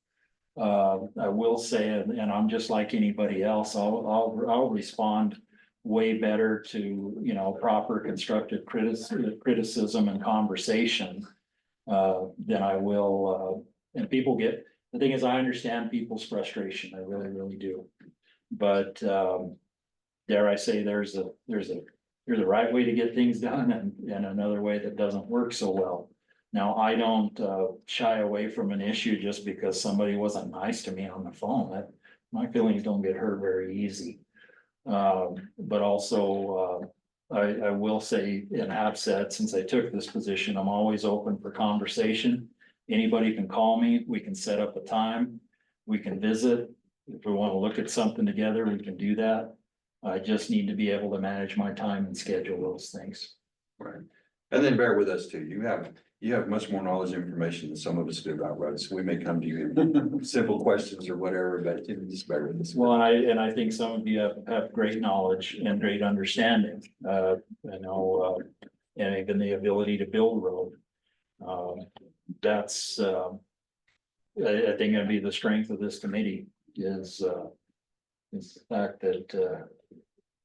I will say, and I'm just like anybody else, I'll respond way better to, proper constructive criticism and conversation. Than I will, and the thing is, I understand people's frustration, I really, really do. But, dare I say, there's a right way to get things done and another way that doesn't work so well. Now, I don't shy away from an issue just because somebody wasn't nice to me on the phone. My feelings don't get hurt very easy. But also, I will say and have said since I took this position, I'm always open for conversation. Anybody can call me, we can set up a time, we can visit. If we want to look at something together, we can do that. I just need to be able to manage my time and schedule those things. Right. And then bear with us too. You have much more knowledge and information than some of us do about roads. We may come to you with simple questions or whatever, but just bear with us. Well, and I think some of you have great knowledge and great understanding. I know, and even the ability to build road. That's, I think it'd be the strength of this committee is the fact that,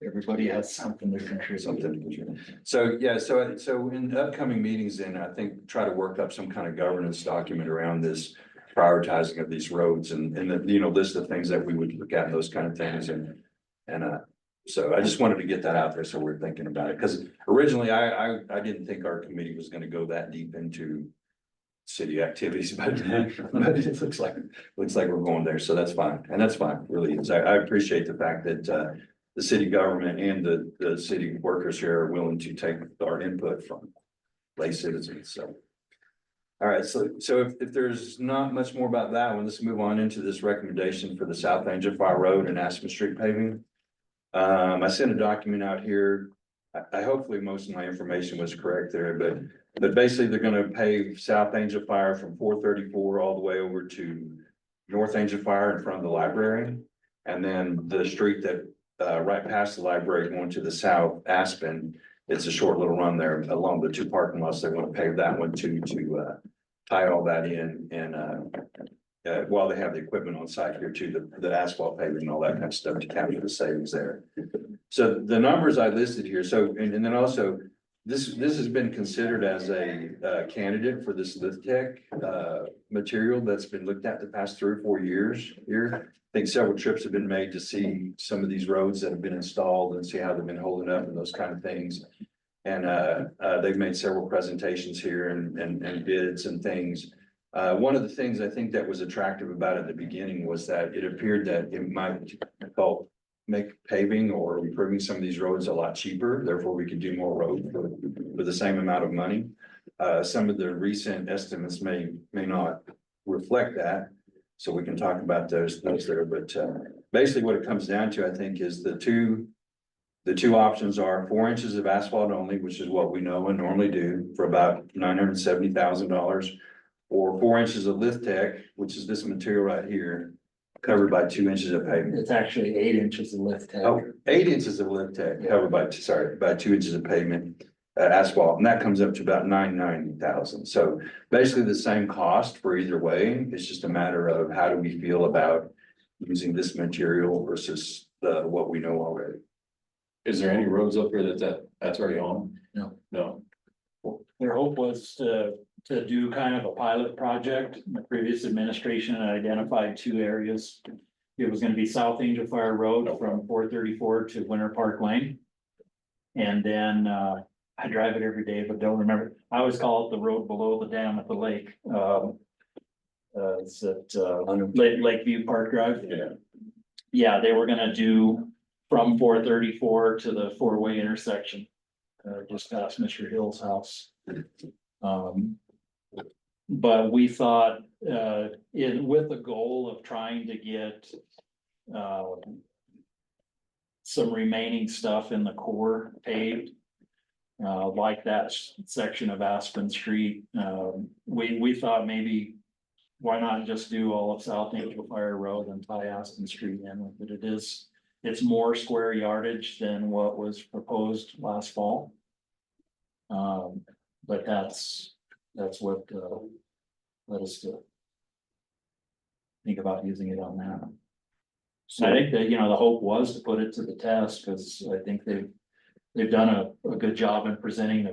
everybody has something to contribute. Something to contribute. So, yeah, so in the upcoming meetings, then I think try to work up some kind of governance document around this prioritizing of these roads and the, you know, list of things that we would look at and those kind of things and, so I just wanted to get that out there. So we're thinking about it. Because originally I didn't think our committee was going to go that deep into city activities, but it looks like we're going there. So that's fine. And that's fine, really is. I appreciate the fact that, the city government and the city workers here are willing to take our input from lay citizens, so. All right, so if there's not much more about that one, let's move on into this recommendation for the South Angel Fire Road and Aspen Street paving. I sent a document out here. I hopefully most of my information was correct there, but basically they're gonna pave South Angel Fire from 434 all the way over to North Angel Fire in front of the library. And then the street that right past the library going to the south, Aspen, it's a short little run there along the two parking lots. They want to pave that one too, to tie all that in and while they have the equipment on site here too, the asphalt paving and all that kind of stuff to capture the savings there. So the numbers I listed here, so, and then also, this has been considered as a candidate for this LithTech material that's been looked at the past 3 or 4 years here. I think several trips have been made to see some of these roads that have been installed and see how they've been holding up and those kind of things. And they've made several presentations here and bids and things. One of the things I think that was attractive about it at the beginning was that it appeared that it might help make paving or improving some of these roads a lot cheaper. Therefore, we could do more road for the same amount of money. Some of the recent estimates may not reflect that. So we can talk about those there, but basically what it comes down to, I think, is the two options are 4 inches of asphalt only, which is what we know and normally do for about $970,000, or 4 inches of LithTech, which is this material right here, covered by 2 inches of pavement. It's actually 8 inches of lift. Oh, 8 inches of LithTech covered by 2 inches of pavement. Asphalt, and that comes up to about $990,000. So basically the same cost for either way. It's just a matter of how do we feel about using this material versus what we know already. Is there any roads up here that's already on? No. No. Their hope was to do kind of a pilot project. The previous administration had identified 2 areas. It was gonna be South Angel Fire Road from 434 to Winter Park Lane. And then I drive it every day, but don't remember. I always call it the road below the dam at the lake. It's at Lakeview Park Drive. Yeah. Yeah, they were gonna do from 434 to the 4-way intersection. Just past Mr. Hill's house. But we thought, with the goal of trying to get, some remaining stuff in the core paved. Like that section of Aspen Street, we thought maybe. Why not just do all of South Angel Fire Road and tie Aspen Street in with it? It's more square yardage than what was proposed last fall. But that's what, led us to think about using it on that. So I think that, the hope was to put it to the test, because I think they've done a good job in presenting the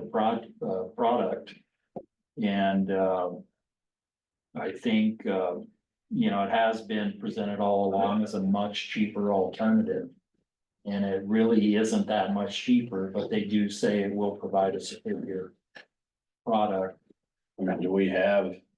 product. And, I think, it has been presented all along as a much cheaper alternative. And it really isn't that much cheaper, but they do say it will provide a superior product. I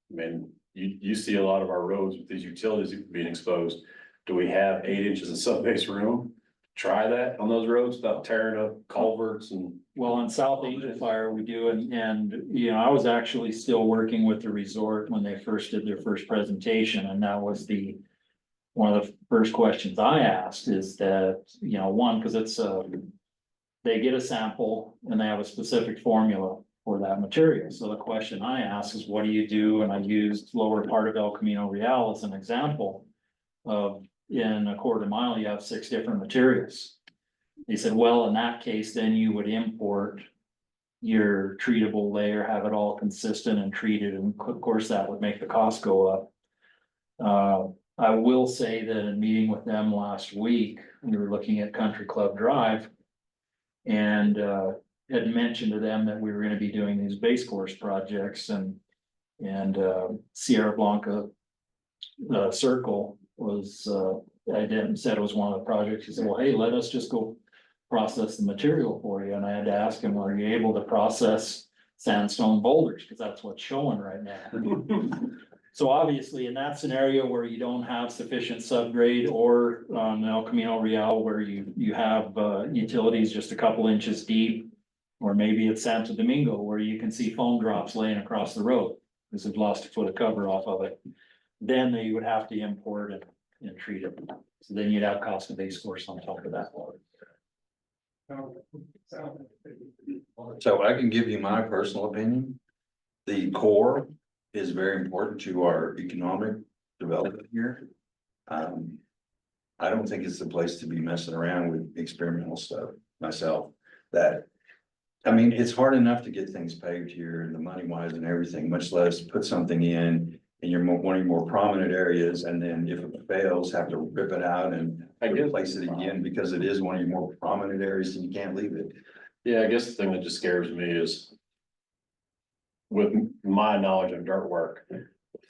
mean, you see a lot of our roads with these utilities being exposed. Do we have 8 inches of sub-base room? Try that on those roads without tearing up culverts and. Well, on South Angel Fire, we do, and I was actually still working with the resort when they first did their first presentation, and that was one of the first questions I asked is that, one, because it's they get a sample and they have a specific formula for that material. So the question I asked is, what do you do? And I used lower part of El Camino Real as an example of, in a quarter mile, you have 6 different materials. He said, well, in that case, then you would import your treatable layer, have it all consistent and treated, and of course, that would make the cost go up. I will say that in meeting with them last week, we were looking at Country Club Drive. And had mentioned to them that we were gonna be doing these base course projects and Sierra Blanca. Circle was, I didn't said it was one of the projects. He said, well, hey, let us just go process the material for you. And I had to ask him, are you able to process sandstone boulders? Cause that's what's showing right now. So obviously in that scenario where you don't have sufficient subgrade, or on El Camino Real where you have utilities just a couple inches deep. Or maybe it's Santo Domingo where you can see foam drops laying across the road because they've lost a foot of cover off of it. Then you would have to import it and treat it. So then you'd have cost of base course on top of that. So I can give you my personal opinion. The core is very important to our economic development here. I don't think it's the place to be messing around with experimental stuff myself, I mean, it's hard enough to get things paved here and the money wise and everything, much less put something in one of your more prominent areas, and then if it fails, have to rip it out and I guess- replace it again because it is one of your more prominent areas and you can't leave it. Yeah, I guess the thing that just scares me is. With my knowledge of dirt work,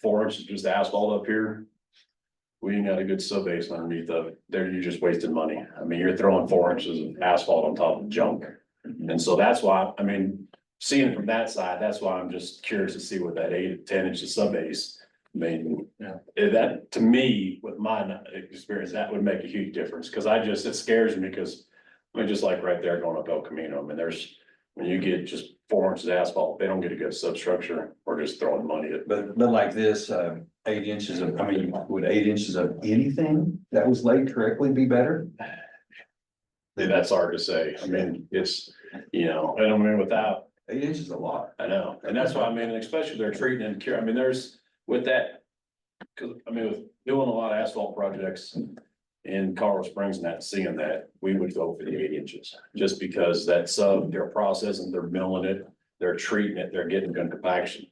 4 inches just asphalt up here. We ain't got a good sub base underneath of it. There, you just wasted money. I mean, you're throwing 4 inches of asphalt on top of junk. And so that's why, I mean, seeing it from that side, that's why I'm just curious to see what that 8 to 10 inches sub base. I mean, that, to me, with my experience, that would make a huge difference, cause it scares me, cause. I mean, just like right there going up El Camino, I mean, when you get just 4 inches of asphalt, they don't get a good substructure, or just throwing money at. But like this, 8 inches of, I mean, would 8 inches of anything that was laid correctly be better? That's hard to say. I mean, it's, I don't mean without, 8 inches is a lot. I know, and that's why I mean, especially they're treating and cure, I mean, there's with that. Cause I mean, with doing a lot of asphalt projects in Colorado Springs and that, seeing that, we would go for the 8 inches. Just because that they're processing, they're milling it, they're treating it, they're getting good compaction.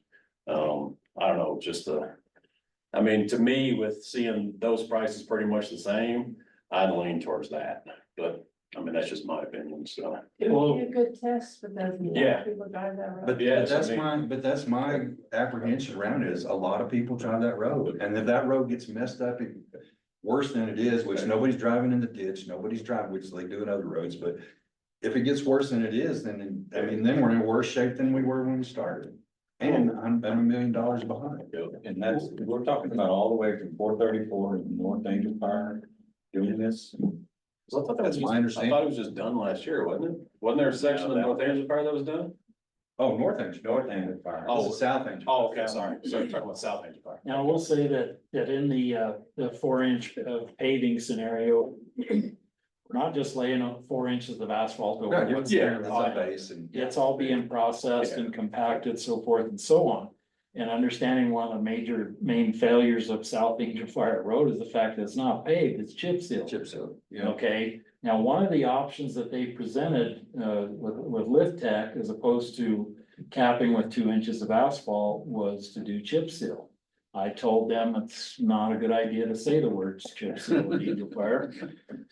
I don't know, I mean, to me, with seeing those prices pretty much the same, I'd lean towards that, but. I mean, that's just my opinion, so. It would be a good test, but then Yeah. people drive that road. But Yeah, that's my apprehension around it, is a lot of people drive that road, and if that road gets messed up. Worse than it is, which nobody's driving in the ditch, nobody's driving, which they do in other roads, but. If it gets worse than it is, then, I mean, then we're in worse shape than we were when we started. And I'm $1 million behind. And we're talking about all the way from 434 to North Angel Fire doing this. So I thought That's my understanding. I thought it was just done last year, wasn't it? Wasn't there a section of North Angel Fire that was done? Oh, North Angel. North Angel Fire. Oh. This is South Angel. Oh, okay, sorry, talking about South Angel Fire. Now, I will say that in the 4 inch of paving scenario. We're not just laying on 4 inches of asphalt No, over. you're what's there, there. that's a base and. It's all being processed and compacted, so forth and so on. And understanding one of the main failures of South Angel Fire Road is the fact that it's not paved, it's chip sealed. Chip seal, yeah. Okay, now one of the options that they presented with Lift Tech, as opposed to capping with 2 inches of asphalt, was to do chip seal. I told them it's not a good idea to say the words chip seal in Angel Fire.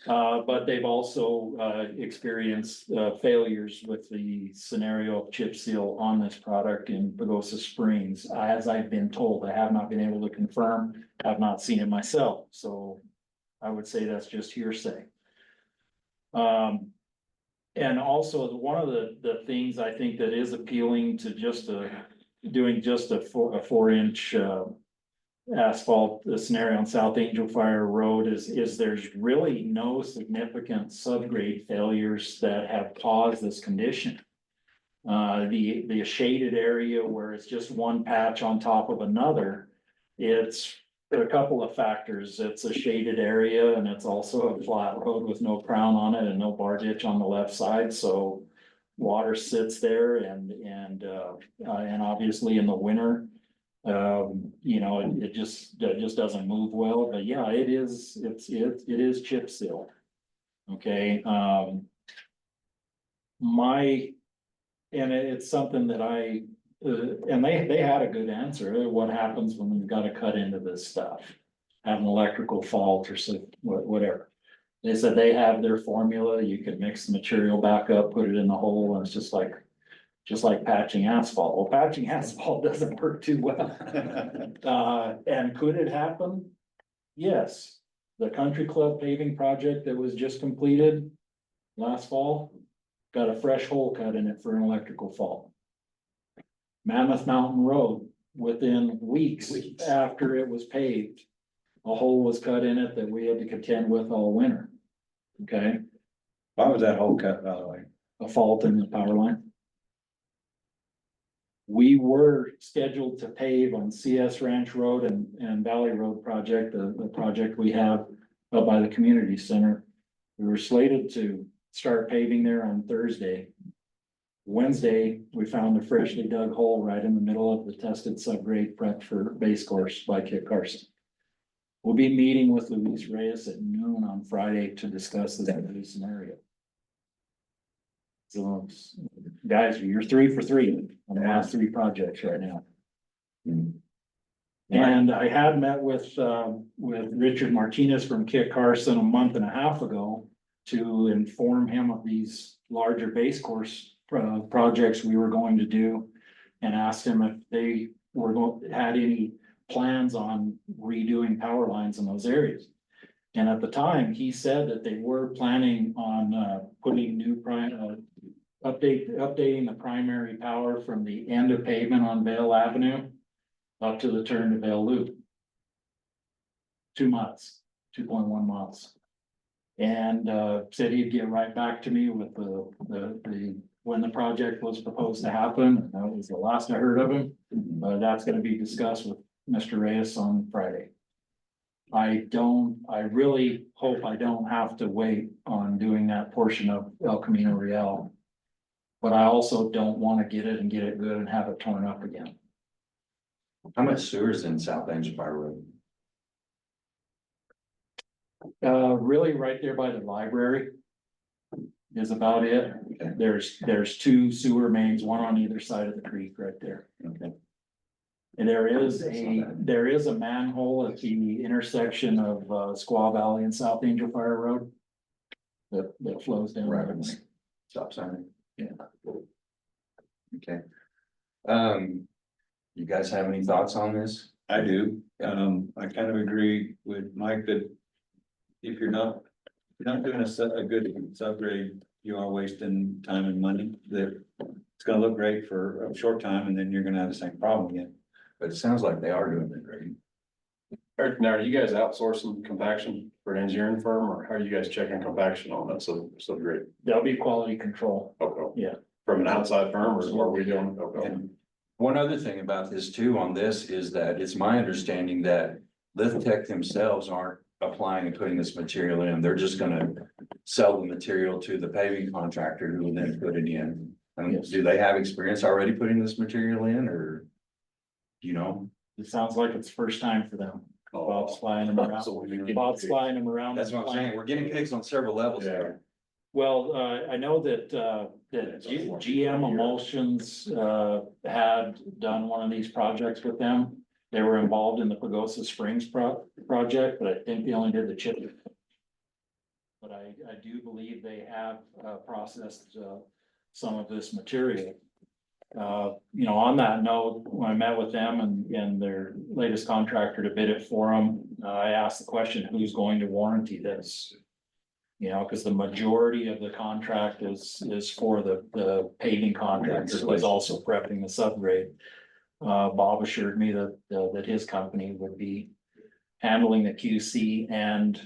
But they've also experienced failures with the scenario of chip seal on this product in Pagosa Springs. As I've been told, I have not been able to confirm, I've not seen it myself, so I would say that's just hearsay. And also, one of the things I think that is appealing to doing just a 4 inch asphalt scenario on South Angel Fire Road is there's really no significant subgrade failures that have caused this condition. The shaded area where it's just one patch on top of another, it's a couple of factors. It's a shaded area and it's also a flat road with no crown on it and no bar ditch on the left side, so water sits there and obviously in the winter, it just doesn't move well, but yeah, it is chip seal. Okay, it's something that and they had a good answer, what happens when we've gotta cut into this stuff? Have an electrical fault or so, whatever. They said they have their formula, you can mix the material back up, put it in the hole, and it's just like patching asphalt. Well, patching asphalt doesn't work too well. And could it happen? Yes. The Country Club paving project that was just completed last fall, got a fresh hole cut in it for an electrical fault. Mammoth Mountain Road, within weeks after it was paved, a hole was cut in it that we had to contend with all winter. Okay, Why was that hole cut, by the way? a fault in the power line. We were scheduled to pave on CS Ranch Road and Valley Road project, the project we have up by the community center. We were slated to start paving there on Thursday. Wednesday, we found a freshly dug hole right in the middle of the tested subgrade prep for base course by Kit Carson. We'll be meeting with Luis Reyes at noon on Friday to discuss this new scenario. So, guys, you're 3 for 3 on the last 3 projects right now. And I had met with Richard Martinez from Kit Carson a month and a half ago to inform him of these larger base course projects we were going to do, and asked him if they had any plans on redoing power lines in those areas. And at the time, he said that they were planning on putting new updating the primary power from the end of pavement on Vale Avenue up to the turn to Vale Loop. 2 months, 2.1 miles. And said he'd get right back to me with when the project was proposed to happen. That was the last I heard of him. But that's gonna be discussed with Mr. Reyes on Friday. I really hope I don't have to wait on doing that portion of El Camino Real. But I also don't wanna get it good and have it torn up again. How much sewer is in South Angel Fire Road? Really right there by the library. Is about it. Okay. There's 2 sewer mains, one on either side of the creek right there. Okay. And there is a manhole at the intersection of Squaw Valley and South Angel Fire Road. That flows down. Right. there. Stop sign. Yeah. Okay. You guys have any thoughts on this? I do, I kind of agree with Mike that if you're not doing a good subgrade, you are wasting time and money, that it's gonna look great for a short time and then you're gonna have the same problem again. But it sounds like they are doing it great. Now, are you guys outsourcing compaction for an engineering firm, or how are you guys checking compaction on that? So great. There'll be quality control. Okay. Yeah. From an outside firm, or are we doing? Okay. And one other thing about this too, on this, is that it's my understanding that Lift Tech themselves aren't applying and putting this material in. They're just gonna sell the material to the paving contractor who will then put it in. And Yes. do they have experience already putting this material in, or? Do you know? It sounds like it's first time for them. Bob's flying them around. So we need- Bob's flying them around. That's what I'm saying. We're getting pigs on several levels there. Well, I know that GM Emulsions, had done one of these projects with them. They were involved in the Pagosa Springs project, but I think they only did the chip. But I do believe they have, processed, some of this material. On that note, when I met with them and their latest contractor to bid it for them, I asked the question, who's going to warranty this? Because the majority of the contract is for the paving contractor who is also prepping the subgrade. Bob assured me that his company would be handling the QC and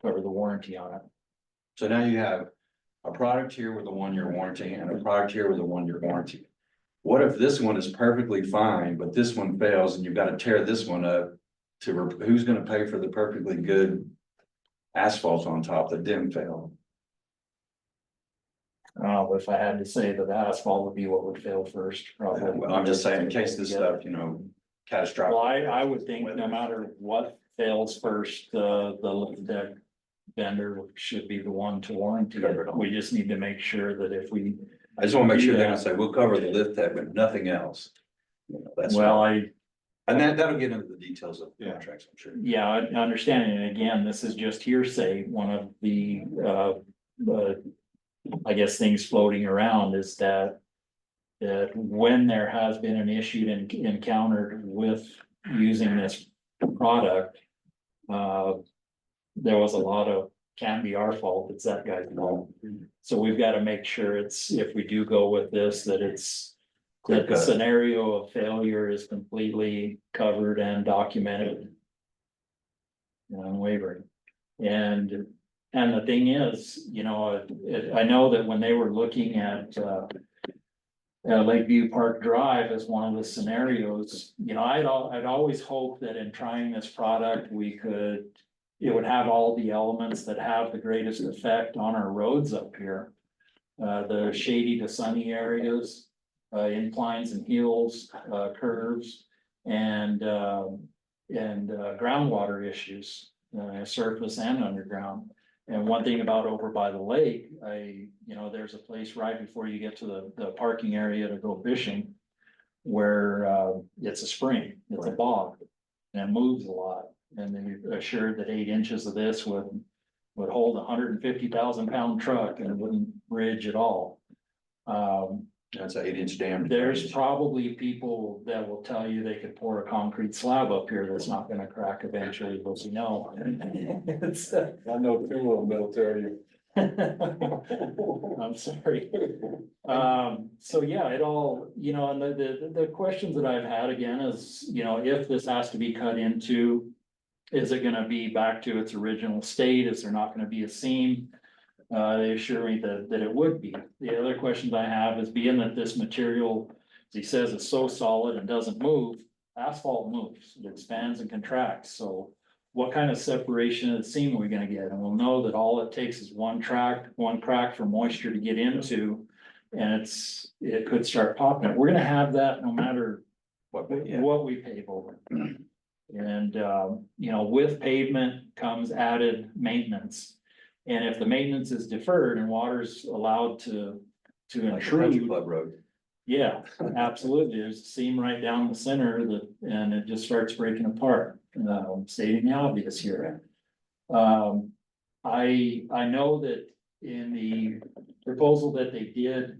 cover the warranty on it. So now you have a product here with a 1-year warranty and a product here with a 1-year warranty. What if this one is perfectly fine, but this one fails and you've got to tear this one up who's gonna pay for the perfectly good asphalt on top that didn't fail? But if I had to say that the asphalt would be what would fail first, probably. Well, I'm just saying, in case this stuff, catastrophic. Well, I would think no matter what fails first, the Lift Tech vendor should be the one to warranty Cover it it. all. We just need to make sure that if we, I just wanna make sure they're Yeah. gonna say, we'll cover the lift tech, but nothing else. You know, that's well, all. I, And that'll get into the details of Yeah. contracts, I'm sure. yeah, I understand, and again, this is just hearsay, one of the, I guess things floating around is that. That when there has been an issue encountered with using this product. There was a lot of, can't be our fault, it's that guy's fault. So we've got to make sure it's, if we do go with this, that it's. That the Clear cut. scenario of failure is completely covered and documented. Unwavering. And the thing is, you know, I know that when they were looking at, Lakeview Park Drive as one of the scenarios, you know, I'd always hoped that in trying this product, it would have all the elements that have the greatest effect on our roads up here. The shady to sunny areas, inclines and hills, curves, and groundwater issues, surface and underground. And one thing about over by the lake, you know, there's a place right before you get to the parking area to go fishing. Where it's a spring, it's a bog, and it moves a lot, and they assured that 8 inches of this would hold 150,000 pound truck and it wouldn't bridge at all. That's an 8-inch dam. There's probably people that will tell you they could pour a concrete slab up here that's not gonna crack eventually, but we know. It's, I know two of them that'll tell you. I'm sorry. So yeah, it all, you know, and the questions that I've had again is, you know, if this has to be cut into. Is it gonna be back to its original state? Is there not gonna be a seam? They assure me that it would be. The other questions I have is being that this material, as he says, is so solid and doesn't move. Asphalt moves, it expands and contracts, so. What kind of separation of the seam are we gonna get? And we'll know that all it takes is one crack for moisture to get into. And it could start popping. We're gonna have that no matter what we pave over. And, you know, with pavement comes added maintenance. And if the maintenance is deferred and water's allowed to Like the country intrude, club road. yeah, absolutely. There's a seam right down the center and it just starts breaking apart, stating the obvious here. I know that in the proposal that they did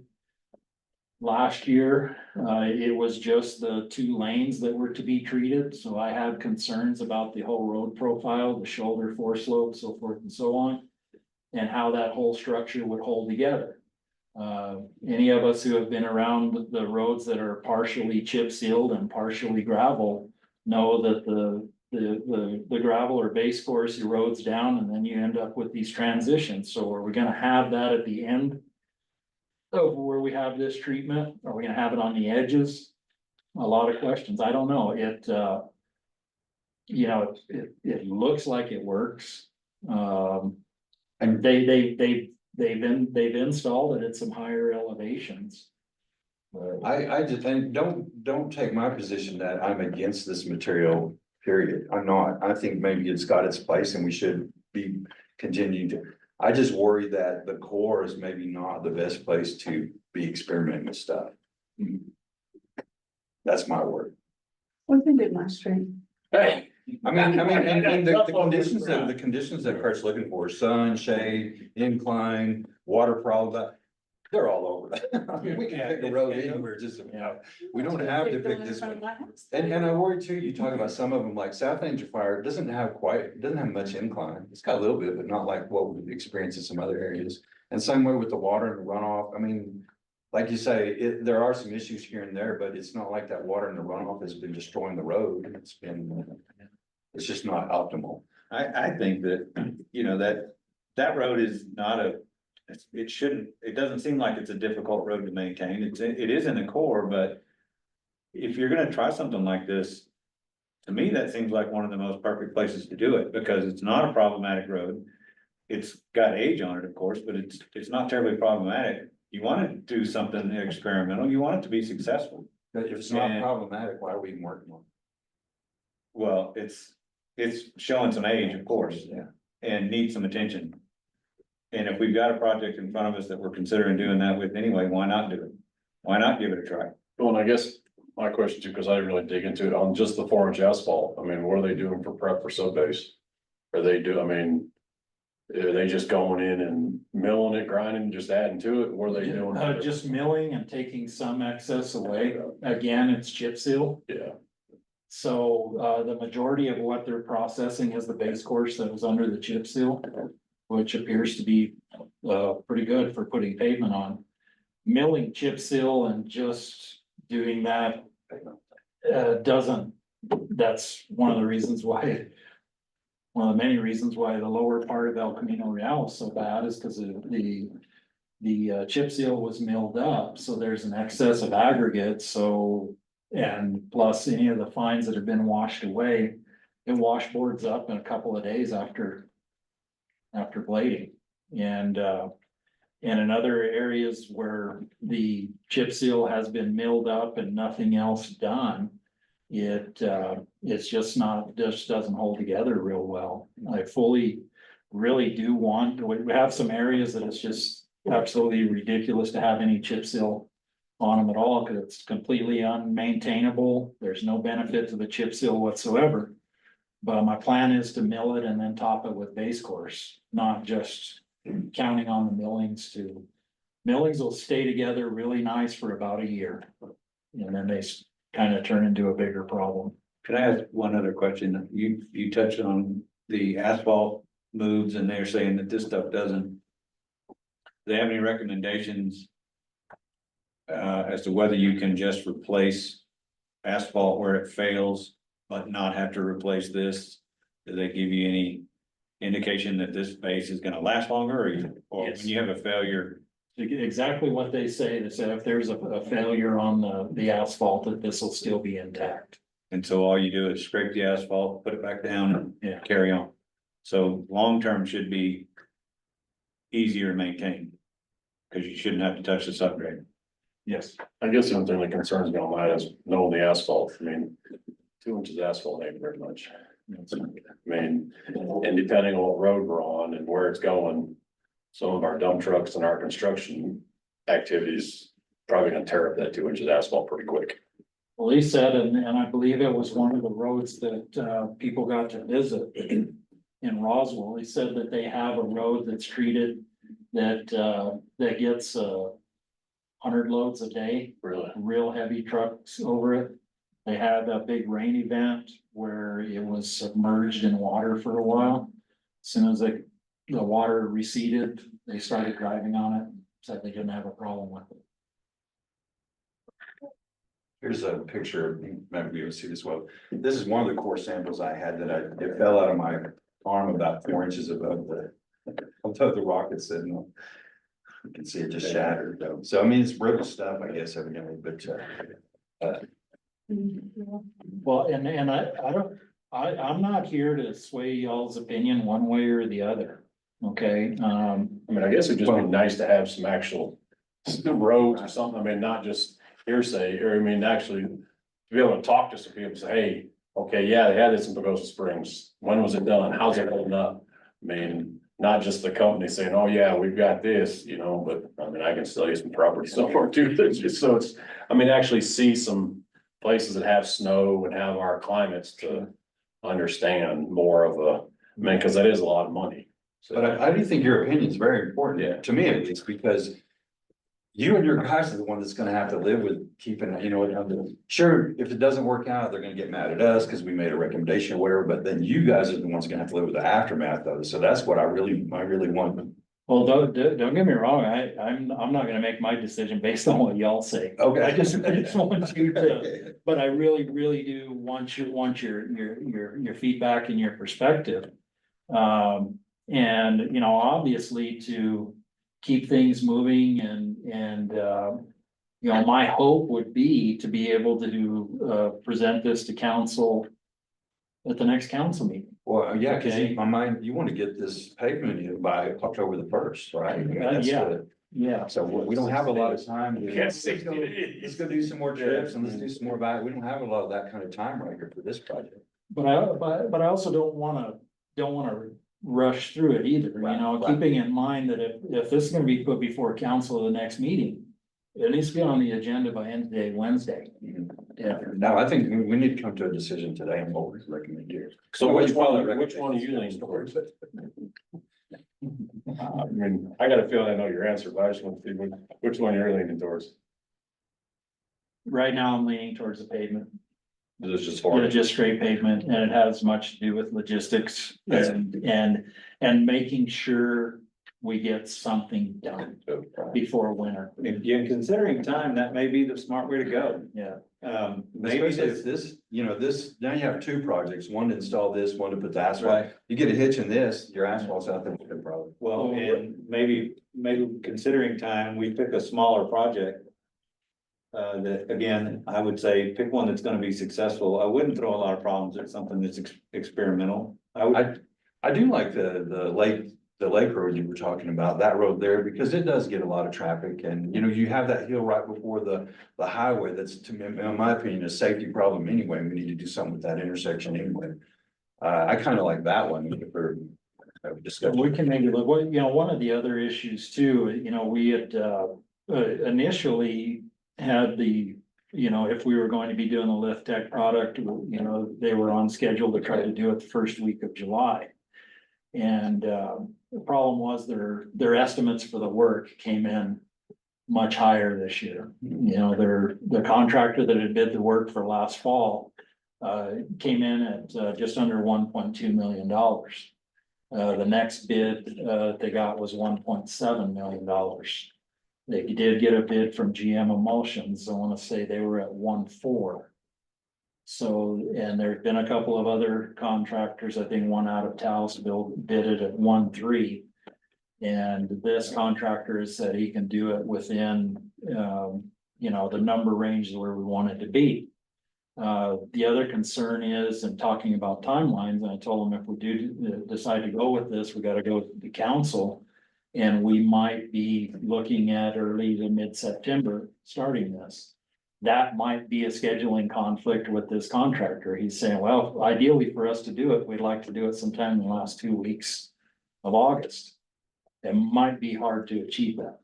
last year, it was just the 2 lanes that were to be treated. So I had concerns about the whole road profile, the shoulder, foreslope, so forth and so on, and how that whole structure would hold together. Any of us who have been around the roads that are partially chip sealed and partially gravel know that the gravel or base course erodes down and then you end up with these transitions. So are we gonna have that at the end of where we have this treatment? Are we gonna have it on the edges? A lot of questions. I don't know. You know, it looks like it works. And they've installed it at some higher elevations. But I just, and don't take my position that I'm against this material, period. I'm not. I think maybe it's got its place and we should be continuing to. I just worry that the core is maybe not the best place to be experimenting with stuff. That's my word. We can do my stream. Hey. And the conditions that Kurt's looking for, sun, shade, incline, water problem, they're all over that. I mean, we can pick a road anywhere, just about. We don't have to pick this one. And I worry too, you talk about some of them, like South Angel Fire, doesn't have much incline. It's got a little bit, but not like what we've experienced in some other areas. And same way with the water and the runoff. I mean, like you say, there are some issues here and there, but it's not like that water and the runoff has been destroying the road. It's just not optimal. I think that, you know, that road is not it doesn't seem like it's a difficult road to maintain. It is in the core, but if you're gonna try something like this, to me, that seems like one of the most perfect places to do it, because it's not a problematic road. It's got age on it, of course, but it's not terribly problematic. You want to do something experimental, you want it to be successful. But if it's not problematic, why are we even working on it? Well, it's showing some age, of course. Yeah. and need some attention. And if we've got a project in front of us that we're considering doing that with anyway, why not do it? Why not give it a try? Well, and I guess my question too, because I didn't really dig into it, on just the 4-inch asphalt, I mean, what are they doing for prep for sub base? Are they just going in and milling it, grinding, just adding to it, what are they doing? Just milling and taking some excess away. Again, it's chip seal. Yeah, So, the majority of what they're processing is the base course that was under the chip seal, which appears to be, pretty good for putting pavement on. Milling chip seal and just doing that, that's one of the reasons why. One of the many reasons why the lower part of El Camino Real is so bad is because the chip seal was milled up, so there's an excess of aggregate, so. And plus any of the fines that have been washed away, it washboards up in a couple of days after blading. And in other areas where the chip seal has been milled up and nothing else done, it's just doesn't hold together real well. I really do want, we have some areas that it's just absolutely ridiculous to have any chip seal on them at all, because it's completely unmaintainable. There's no benefit to the chip seal whatsoever. But my plan is to mill it and then top it with base course, not just counting on the millings will stay together really nice for about a year. And then they kind of turn into a bigger problem. Can I ask one other question? You touched on the asphalt moves and they're saying that this stuff doesn't. Do they have any recommendations? As to whether you can just replace asphalt where it fails, but not have to replace this? Do they give you any indication that this base is gonna last longer, or Yes. when you have a failure? Exactly what they say if there's a failure on the asphalt, that this will still be intact. And so all you do is scrape the asphalt, put it back down and Yeah. carry on. So long-term should be easier to maintain. Cause you shouldn't have to touch the subgrade. Yes. I guess the only thing that concerns me on that is knowing the asphalt, I mean, 2 inches of asphalt ain't very much. I mean, and depending on what road we're on and where it's going, some of our dump trucks and our construction activities probably gonna tear up that 2 inches of asphalt pretty quick. Well, he said, and I believe it was one of the roads that people got to visit in Roswell. He said that they have a road that's treated that gets 100 loads a day, Really? real heavy trucks over it. They had a big rain event where it was submerged in water for a while. As soon as the water receded, they started driving on it, said they didn't have a problem with it. Here's a picture, maybe you'll see this well. This is one of the core samples I had that it fell out of my arm about 4 inches above the rocket signal. You can see it just shattered though. So I mean, it's brittle stuff, I guess, evidently, but Well, and I'm not here to sway y'all's opinion one way or the other, okay? I mean, I guess it'd just be nice to have some actual roads or something, I mean, not just hearsay, or I mean, actually. To be able to talk to some people and say, hey, okay, yeah, they had this in Pagosa Springs, when was it done, how's it holding up? I mean, not just the company saying, oh yeah, we've got this, you know, but I mean, I can sell you some property somewhere too, it's just, so it's, I mean, actually see some. Places that have snow and have our climates to understand more of a, I mean, cause that is a lot of money. So, But I do think your opinion is very important, Yeah. to me at least, because you and your guys are the one that's gonna have to live with keeping, you know, sure, if it doesn't work out, they're gonna get mad at us because we made a recommendation or whatever, but then you guys are the ones gonna have to live with the aftermath of it. So that's what I really want. Well, don't get me wrong, I'm not gonna make my decision based on what y'all say. Okay. I just want you to, but I really do want your feedback and your perspective. And, you know, obviously to keep things moving and, you know, my hope would be to be able to, present this to council at the next council meeting. Well, yeah, cause Okay. in my mind, you wanna get this pavement in by October the 1st, right? I mean, that's Yeah. the- Yeah. So we don't have a lot of time. Yeah, 60 days. Let's go do some more trips and let's do some more we don't have a lot of that kind of time right here for this project. But I also don't wanna rush through it either, you know, Right. keeping in mind that if this is gonna be put before council at the next meeting. It needs to be on the agenda by end of day Wednesday. Yeah. No, I think we need to come to a decision today on what we recommend here. So what which you follow one, which one are you leaning towards? I mean, I got a feeling I know your answer, but I just want to see which one you're leaning towards. Right now, I'm leaning towards the pavement. This is just Yeah, just straight pavement, and it has much to do with logistics and making sure we get something done before winter. If you're considering time, that may be the smart way to go. Yeah, Maybe Especially this, if this, you know, this, now you have two projects, one to install this, one to put the asphalt. right, You get a hitch in this, your asphalt's out there, probably. well, and maybe considering time, we pick a smaller project. That, again, I would say pick one that's gonna be successful. I wouldn't throw a lot of problems at something that's experimental. I would, I do like the lake road you were talking about, that road there, because it does get a lot of traffic and, you know, you have that hill right before the highway that's, to me, in my opinion, a safety problem anyway. We need to do something with that intersection anyway. I kind of like that one for so discussion. we can maybe look, well, you know, one of the other issues too, you know, we had initially had the, you know, if we were going to be doing the Lift Tech product, you know, they were on schedule to try to do it the first week of July. And the problem was their estimates for the work came in much higher this year. You know, the contractor that had bid the work for last fall came in at just under $1.2 million. The next bid they got was $1.7 million. They did get a bid from GM Emulsions. I want to say they were at 1.4. So, and there's been a couple of other contractors, I think one out of Towsville bid it at 1.3. And this contractor has said he can do it within, you know, the number range where we want it to be. The other concern is, in talking about timelines, and I told them if we do decide to go with this, we gotta go to the council. And we might be looking at early to mid-September starting this. That might be a scheduling conflict with this contractor. He's saying, well, ideally for us to do it, we'd like to do it sometime in the last 2 weeks of August. It might be hard to achieve that.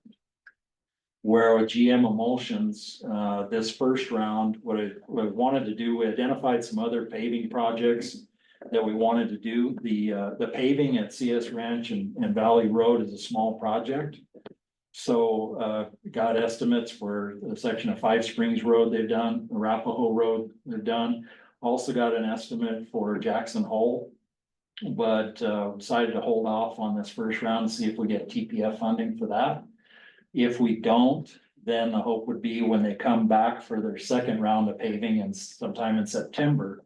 Where with GM Emulsions, this first round, what I wanted to do, we identified some other paving projects that we wanted to do. The paving at CS Ranch and Valley Road is a small project. So got estimates for the section of Five Springs Road they've done, Arapahoe Road they've done. Also got an estimate for Jackson Hole. But decided to hold off on this first round and see if we get TPF funding for that. If we don't, then the hope would be when they come back for their second round of paving and sometime in September.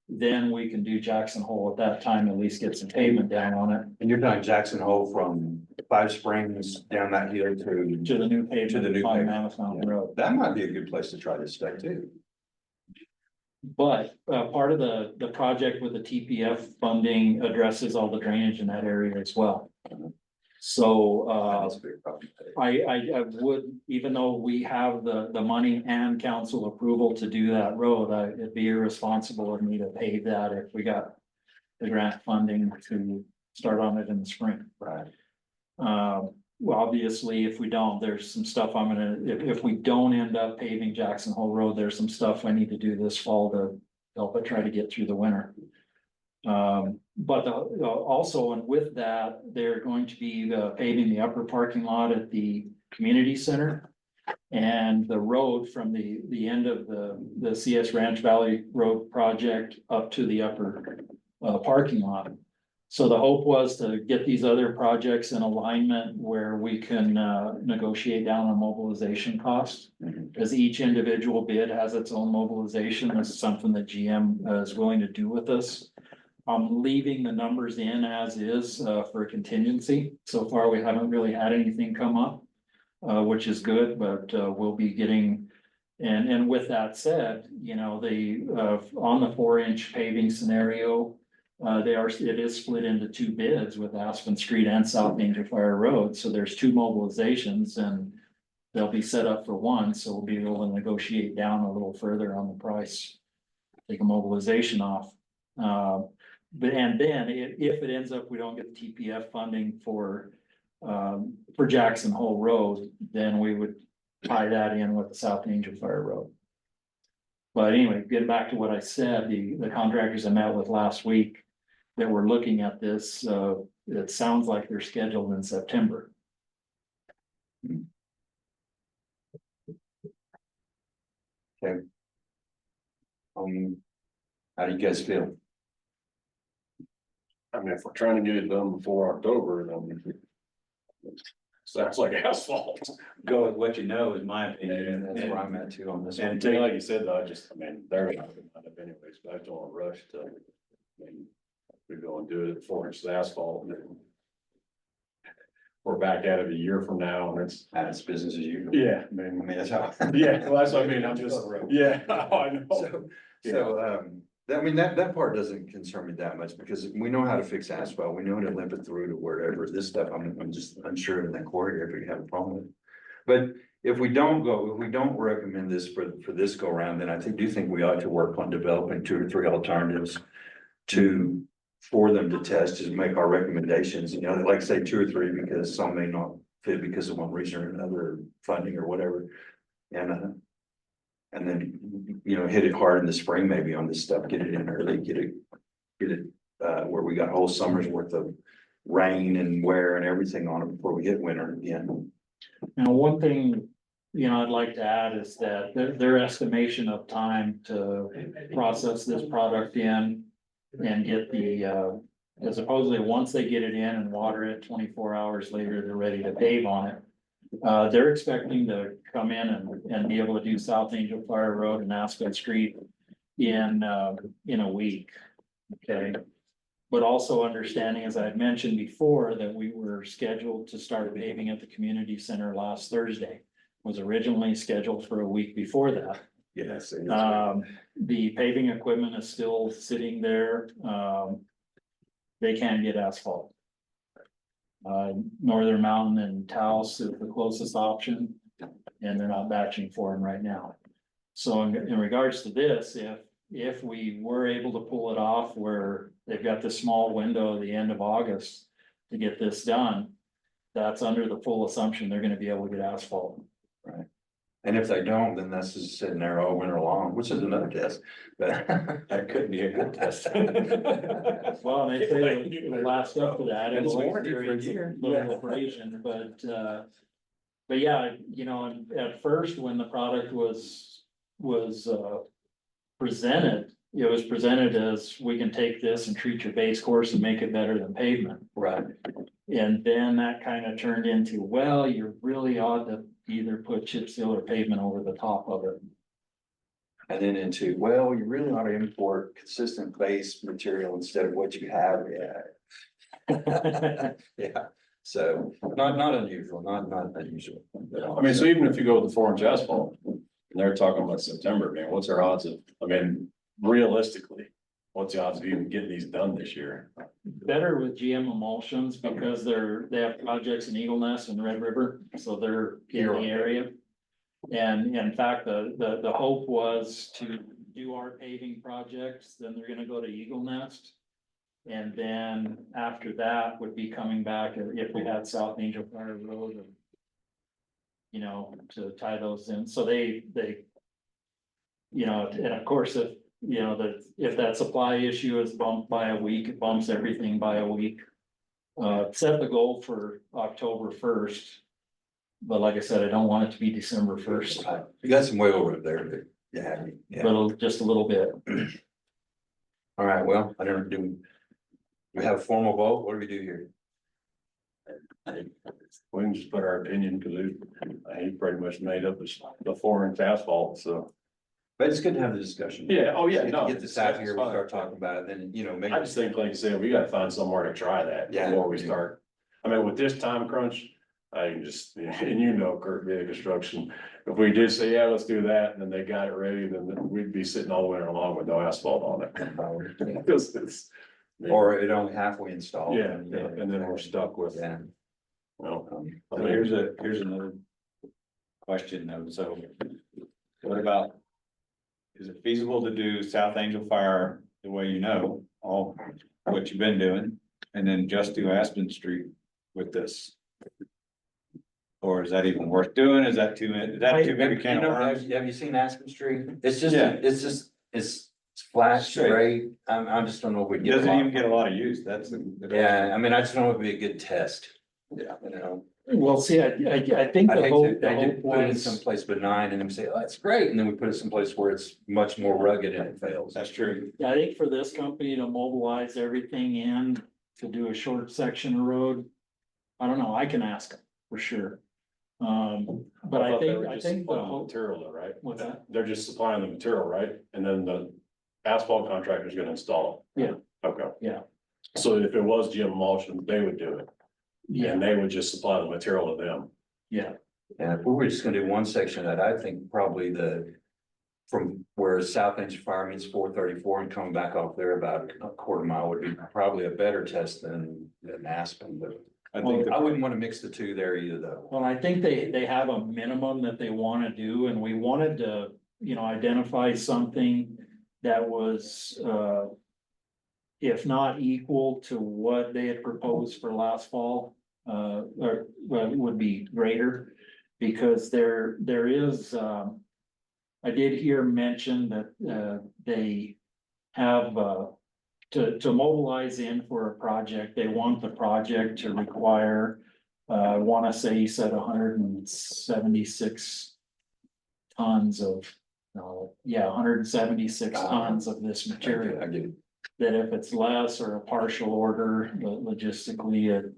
Then we can do Jackson Hole at that time, at least get some pavement down on it. And you're talking Jackson Hole from Five Springs down that hill to, To the new pavement. To the new on pavement. Mammoth Mountain Road. that might be a good place to try this stuff too. But part of the project with the TPF funding addresses all the drainage in that area as well. So That's a big problem. I would, even though we have the money and council approval to do that road, it'd be irresponsible of me to pave that if we got the grant funding to start on it in the spring. Right. Well, obviously, if we don't, there's some stuff if we don't end up paving Jackson Hole Road, there's some stuff I need to do this fall to help it try to get through the winter. But also, and with that, they're going to be paving the upper parking lot at the community center. And the road from the end of the CS Ranch Valley Road project up to the upper parking lot. So the hope was to get these other projects in alignment where we can negotiate down on mobilization costs. Because each individual bid has its own mobilization. This is something that GM is willing to do with us. I'm leaving the numbers in as is for a contingency. So far, we haven't really had anything come up, which is good, but we'll be getting. And with that said, you know, on the 4-inch paving scenario, it is split into 2 bids with Aspen Street and South Danger Fire Road. So there's 2 mobilizations and they'll be set up for one. So we'll be able to negotiate down a little further on the price. Take a mobilization off. But and then if it ends up, we don't get the TPF funding for Jackson Hole Road, then we would tie that in with the South Angel Fire Road. But anyway, getting back to what I said, the contractors I met with last week that were looking at this, it sounds like they're scheduled in September. How do you guys feel? I mean, if we're trying to get it done before October, then. Sounds like asphalt. Go with what you know, is my opinion. That's where I'm at too on this one. And to me, like you said, though, I mean, they're not up anyways, but I don't want to rush to. I mean, we go and do it at 4 inches of asphalt and then. We're back at it a year from now and it's, That's business as usual. yeah, I I mean, mean, that's how. yeah, well, that's what I mean, I'm just, yeah, I know. I mean, that part doesn't concern me that much because we know how to fix asphalt. We know how to limp it through to wherever. This stuff, I'm just unsure in that quarry if we have a problem with it. But if we don't recommend this for this go around, then I do think we ought to work on developing 2 or 3 alternatives for them to test, to make our recommendations, you know, like say 2 or 3, because some may not fit because of one reason or another, funding or whatever. And then, you know, hit it hard in the spring, maybe on this stuff, get it in early, get it where we got whole summer's worth of rain and wear and everything on it before we hit winter again. Now, one thing, you know, I'd like to add is that their estimation of time to process this product in and get the, supposedly once they get it in and water it, 24 hours later, they're ready to pave on it. They're expecting to come in and be able to do South Angel Fire Road and Aspen Street in a week. Okay. But also understanding, as I had mentioned before, that we were scheduled to start paving at the community center last Thursday. Was originally scheduled for a week before that. Yes. The paving equipment is still sitting there. They can't get asphalt. Northern Mountain and Taos is the closest option, and they're not batching for them right now. So in regards to this, if we were able to pull it off where they've got this small window at the end of August to get this done, that's under the full assumption they're gonna be able to get asphalt. Right. And if they don't, then that's just sitting there all winter long, which is another test, but that could be a good test. Well, and they say it'll last up to that. It's It'll warranted for a experience year. a little abrasion, but yeah, you know, and at first, when the product was presented, it was presented as, we can take this and treat your base course and make it better than pavement. Right. And then that kind of turned into, well, you really ought to either put chip seal or pavement over the top of it. And then into, well, you really ought to import consistent base material instead of what you have. Yeah. Yeah, so not unusual, not unusual. I mean, so even if you go with the 4 inch asphalt, and they're talking about September, man, what's our odds of, I mean, realistically, what's the odds of even getting these done this year? Better with GM emulsions because they have projects in Eagle Nest and Red River, so they're in the area. And in fact, the hope was to do our paving projects, then they're gonna go to Eagle Nest. And then after that would be coming back if we had South Angel Fire Road. You know, to tie those in, so they. You know, and of course, if, you know, if that supply issue is bumped by a week, it bumps everything by a week. Set the goal for October 1st. But like I said, I don't want it to be December 1st, You got some wiggle room there, but yeah. but just a little bit. All right, well, I don't do. We have a formal vote. What do we do here? We can just put our opinion, because he pretty much made up the 4 inch asphalt, so. But it's good to have the discussion. Yeah, oh, yeah, no. Get this out here, we that's start fine. talking about it, then, you know, maybe. I just think, like you said, we gotta find somewhere to try that Yeah. before we start. I mean, with this time crunch, I can just, and you know, Kurt, being construction, if we did say, yeah, let's do that, and then they got it ready, then we'd be sitting all winter long with no asphalt on it. Because it's. Or it only halfway installed. Yeah, and then we're stuck with, Yeah. well, So here's another question though, so what about? Is it feasible to do South Angel Fire the way you know, all what you've been doing, and then just do Aspen Street with this? Or is that even worth doing? Is that too big a can of worms? Have you seen Aspen Street? It's just, Yeah. it's flat, Straight. straight. I just don't know if we get. Doesn't even get a lot of use, that's the. Yeah, I mean, I just don't know if it'd be a good test. Yeah. You know, Well, see, I think I the hate hope, to, the I did hope put it in was, someplace benign and then we say, oh, that's great, and then we put it someplace where it's much more rugged and it fails. That's true. yeah, I think for this company to mobilize everything in to do a short section of road. I don't know, I can ask them for sure. But I thought they think, were I just think the supplying the hope, material though, right? what's that? They're just supplying the material, right? And then the asphalt contractor's gonna install it. Yeah. Okay. Yeah. So if it was Jim Emulsion, they would do it, Yeah, and they would just supply the material to them. yeah, And if we were just gonna do one section of that, I think probably from where South Engine Fire meets 434 and coming back off there about a quarter mile would be probably a better test than Aspen, but. I think, I wouldn't wanna mix the two there either, though. well, I think they have a minimum that they wanna do, and we wanted to, identify something that was, if not equal to what they had proposed for last fall, or well, it would be greater. Because there is, I did hear mention that, they have, to mobilize in for a project, they want the project to require, I wanna say he said 176 tons of, no, yeah, 176 tons of this material. I get it. That if it's less or a partial order, logistically,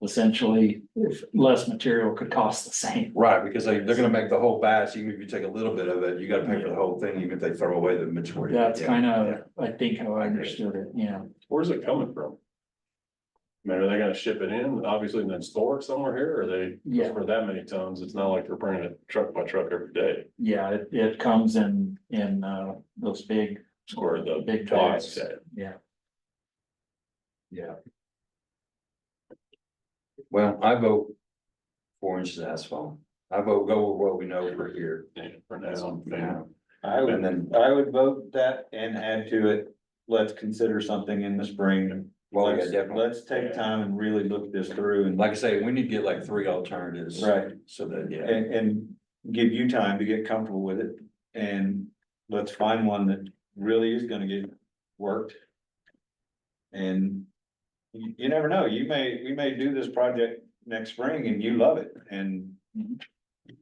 essentially, if less material could cost the same. Right, because they're gonna make the whole batch, even if you take a little bit of it, you gotta pay for the whole thing, even if they throw away the majority. That's Yeah. kind of, I think how I understood it, yeah. Where's it coming from? I mean, are they gonna ship it in, obviously, and then store it somewhere here, or are they, Yeah. for that many tons, it's not like they're bringing it truck by truck every day. Yeah, it comes in, those big, Square the big box. bags, yeah. Yeah. Well, I vote 4 inches of asphalt. I vote go with what we know for here. For now, Yeah. I And would, then, I would vote that and add to it, let's consider something in the spring. well, yeah, Let's- definitely. Let's take time and really look this through and, Like I say, we need to get like 3 alternatives. right, So that, yeah, and give you time to get comfortable with it. And let's find one that really is gonna get worked. And you never know, we may do this project next spring and you love it and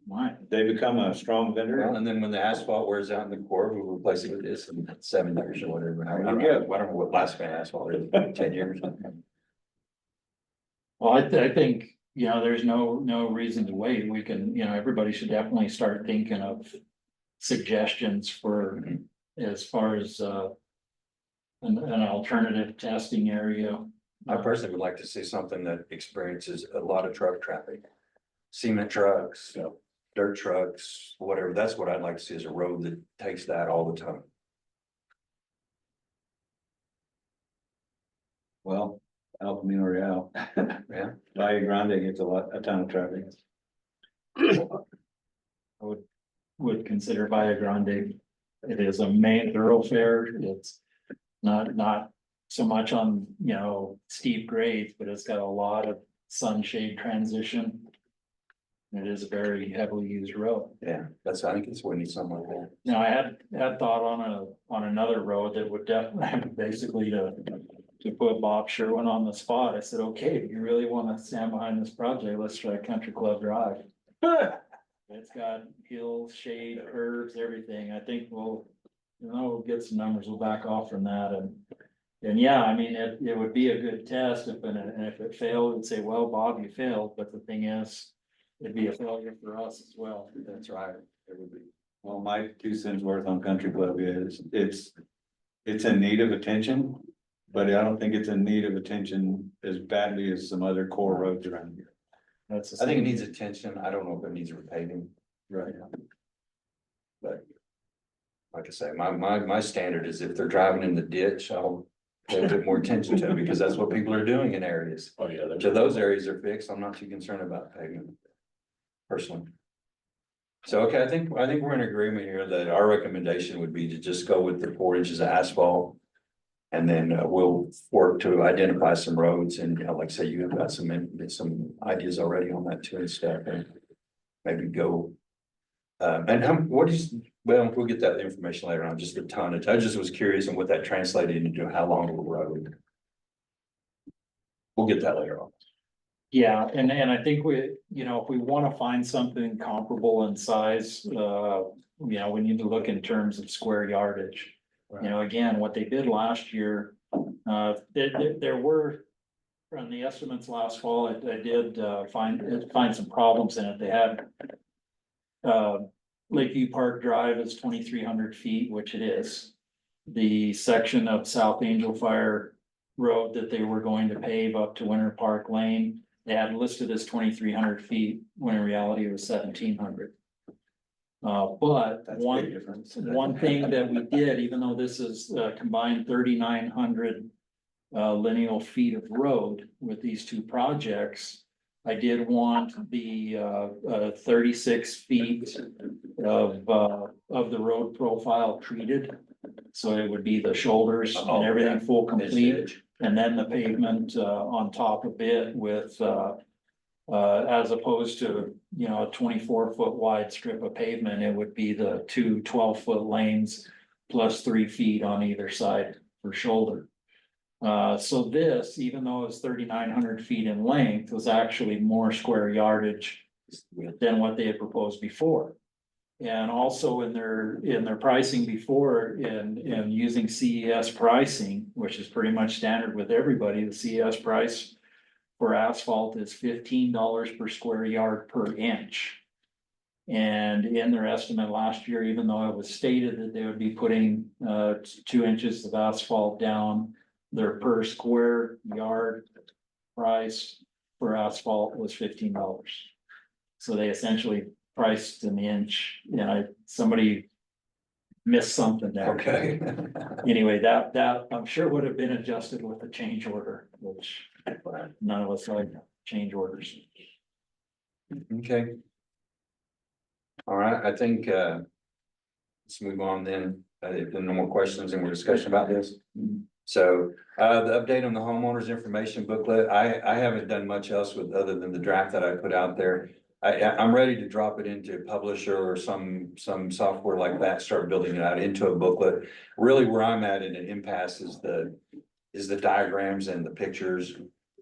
Why? they become a strong well, vendor. and then when the asphalt wears out in the core, we'll replace it with this in 7 years or whatever. I don't Yeah. know, I don't know what lifespan asphalt is, 10 years. Well, I think, there's no reason to wait. We can, everybody should definitely start thinking of suggestions for as far as, an alternative testing area. I personally would like to see something that experiences a lot of truck traffic. Cement trucks, Yeah. dirt trucks, whatever. That's what I'd like to see is a road that takes that all the time. Well, El Camino Real, Yeah. Valle Grande gets a ton of traffic. Would consider Via Grande. It is a main thoroughfare. It's not so much on, steep grades, but it's got a lot of sunshade transition. It is a very heavily used road. Yeah, I think it's what needs something like that. Now, I had thought on another road that would definitely basically to put Bob Sherwin on the spot. I said, okay, if you really want to stand behind this project, let's try Country Club Drive. It's got hills, shade, curves, everything. I think we'll get some numbers. We'll back off from that and yeah, I mean, it would be a good test and if it failed, we'd say, well, Bob, you failed. But the thing is, it'd be a failure for us as well. That's right. It would be. Well, my 2 cents worth on Country Club is, it's in need of attention, but I don't think it's in need of attention as badly as some other core roads around here. That's. I think it needs attention. I don't know if it needs repaving. Right. But like I say, my standard is if they're driving in the ditch, I'll pay a bit more attention to it because that's what people are doing in areas. Oh, yeah. So those areas are fixed. I'm not too concerned about pavement personally. So, okay, I think we're in agreement here that our recommendation would be to just go with the 4 inches of asphalt. And then we'll work to identify some roads and, you know, like I say, you have got some ideas already on that too and stuff and maybe go. What is, well, we'll get that information later on, just a tonnage. I just was curious on what that translated into, how long of a road. We'll get that later on. Yeah, and I think we, you know, if we wanna find something comparable in size, you know, we need to look in terms of square yardage. You know, again, what they did last year, there were, from the estimates last fall, I did find some problems in it. They had Lakeview Park Drive is 2,300 feet, which it is. The section of South Angel Fire Road that they were going to pave up to Winter Park Lane, they had listed as 2,300 feet, when in reality it was 1,700. But That's a big difference. one thing that we did, even though this is combined 3,900 lineal feet of road with these two projects, I did want the 36 feet of the road profile treated. So it would be the shoulders Oh, and everything yeah. full Edge to complete, edge. and then the pavement on top of it with as opposed to, you know, a 24-foot wide strip of pavement, it would be the two 12-foot lanes plus 3 feet on either side for shoulder. So this, even though it was 3,900 feet in length, was actually more square yardage than what they had proposed before. And also in their pricing before, in using CES pricing, which is pretty much standard with everybody, the CES price for asphalt is $15 per square yard per inch. And in their estimate last year, even though it was stated that they would be putting 2 inches of asphalt down, their per square yard price for asphalt was $15. So they essentially priced an inch, you know, somebody missed something there. Okay. Anyway, that I'm sure would have been adjusted with the change order, which none of us like change orders. Okay. All right, I think, let's move on then. If there are no more questions and more discussion about this. So, the update on the homeowners information booklet, I haven't done much else with, other than the draft that I put out there. I'm ready to drop it into Publisher or some software like that, start building it out into a booklet. Really where I'm at in an impasse is the diagrams and the pictures.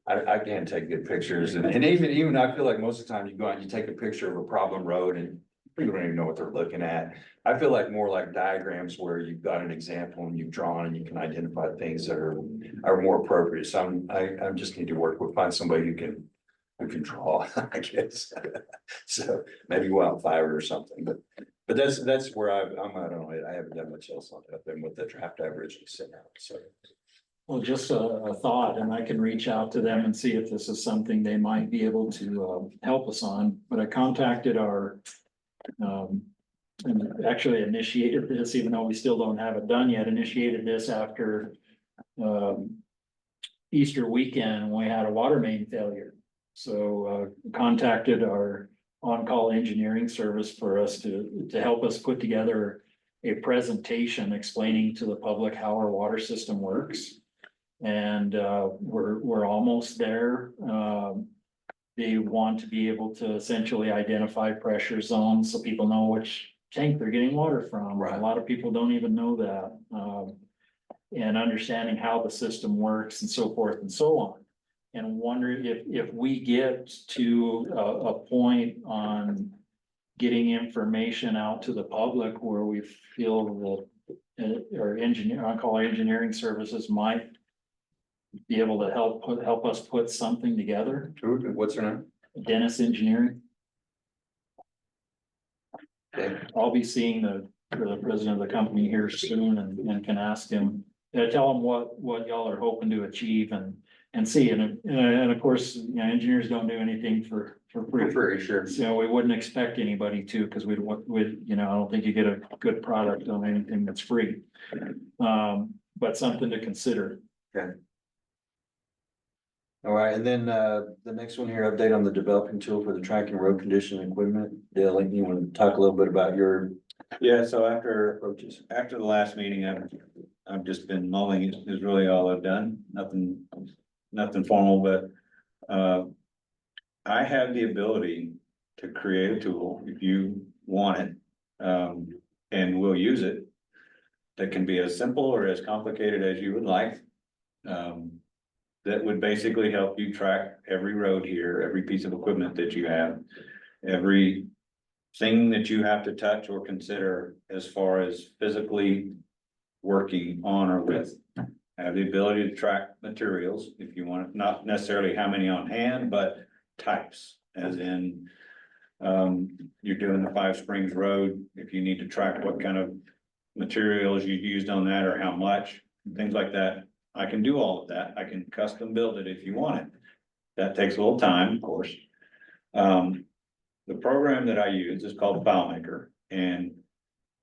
I can't take good pictures and even I feel like most of the time you go out and you take a picture of a problem road and people don't even know what they're looking at. I feel like more like diagrams where you've got an example and you've drawn and you can identify things that are more appropriate. So I just need to find somebody who can draw, I guess. So maybe go out and Fiverr or something, but that's where I'm, I don't know, I haven't done much else on it than with the draft I originally sent out, so. Well, just a thought, and I can reach out to them and see if this is something they might be able to help us on, but I contacted our. And actually initiated this, even though we still don't have it done yet, initiated this after. Easter weekend, when we had a water main failure. So contacted our on-call engineering service for us to help us put together a presentation explaining to the public how our water system works. And we're almost there. They want to be able to essentially identify pressure zones so people know which tank they're getting water from. Right. A lot of people don't even know that. And understanding how the system works and so forth and so on. And wondering if we get to a point on getting information out to the public where we feel that our on-call engineering services might be able to help us put something together. What's her name? Dennis Engineering. Okay. I'll be seeing the president of the company here soon and can ask him, tell him what y'all are hoping to achieve and see. And of course, you know, engineers don't do anything for free. Pretty sure. So we wouldn't expect anybody to, because we'd, you know, I don't think you get a good product on anything that's free. But something to consider. Okay. All right, and then the next one here, update on the developing tool for the tracking road condition equipment. Dale, you want to talk a little bit about your Yeah, so after approaches? the last meeting, I've just been mulling it, is really all I've done, nothing formal, but, I have the ability to create a tool if you want it, and we'll use it. That can be as simple or as complicated as you would like. That would basically help you track every road here, every piece of equipment that you have, every thing that you have to touch or consider as far as physically working on or with. Have the ability to track materials if you want, not necessarily how many on hand, but types, as in. You're doing the Five Springs Road, if you need to track what kind of materials you used on that or how much, things like that. I can do all of that. I can custom build it if you want it. That takes a little time, of course. The program that I use is called FileMaker, and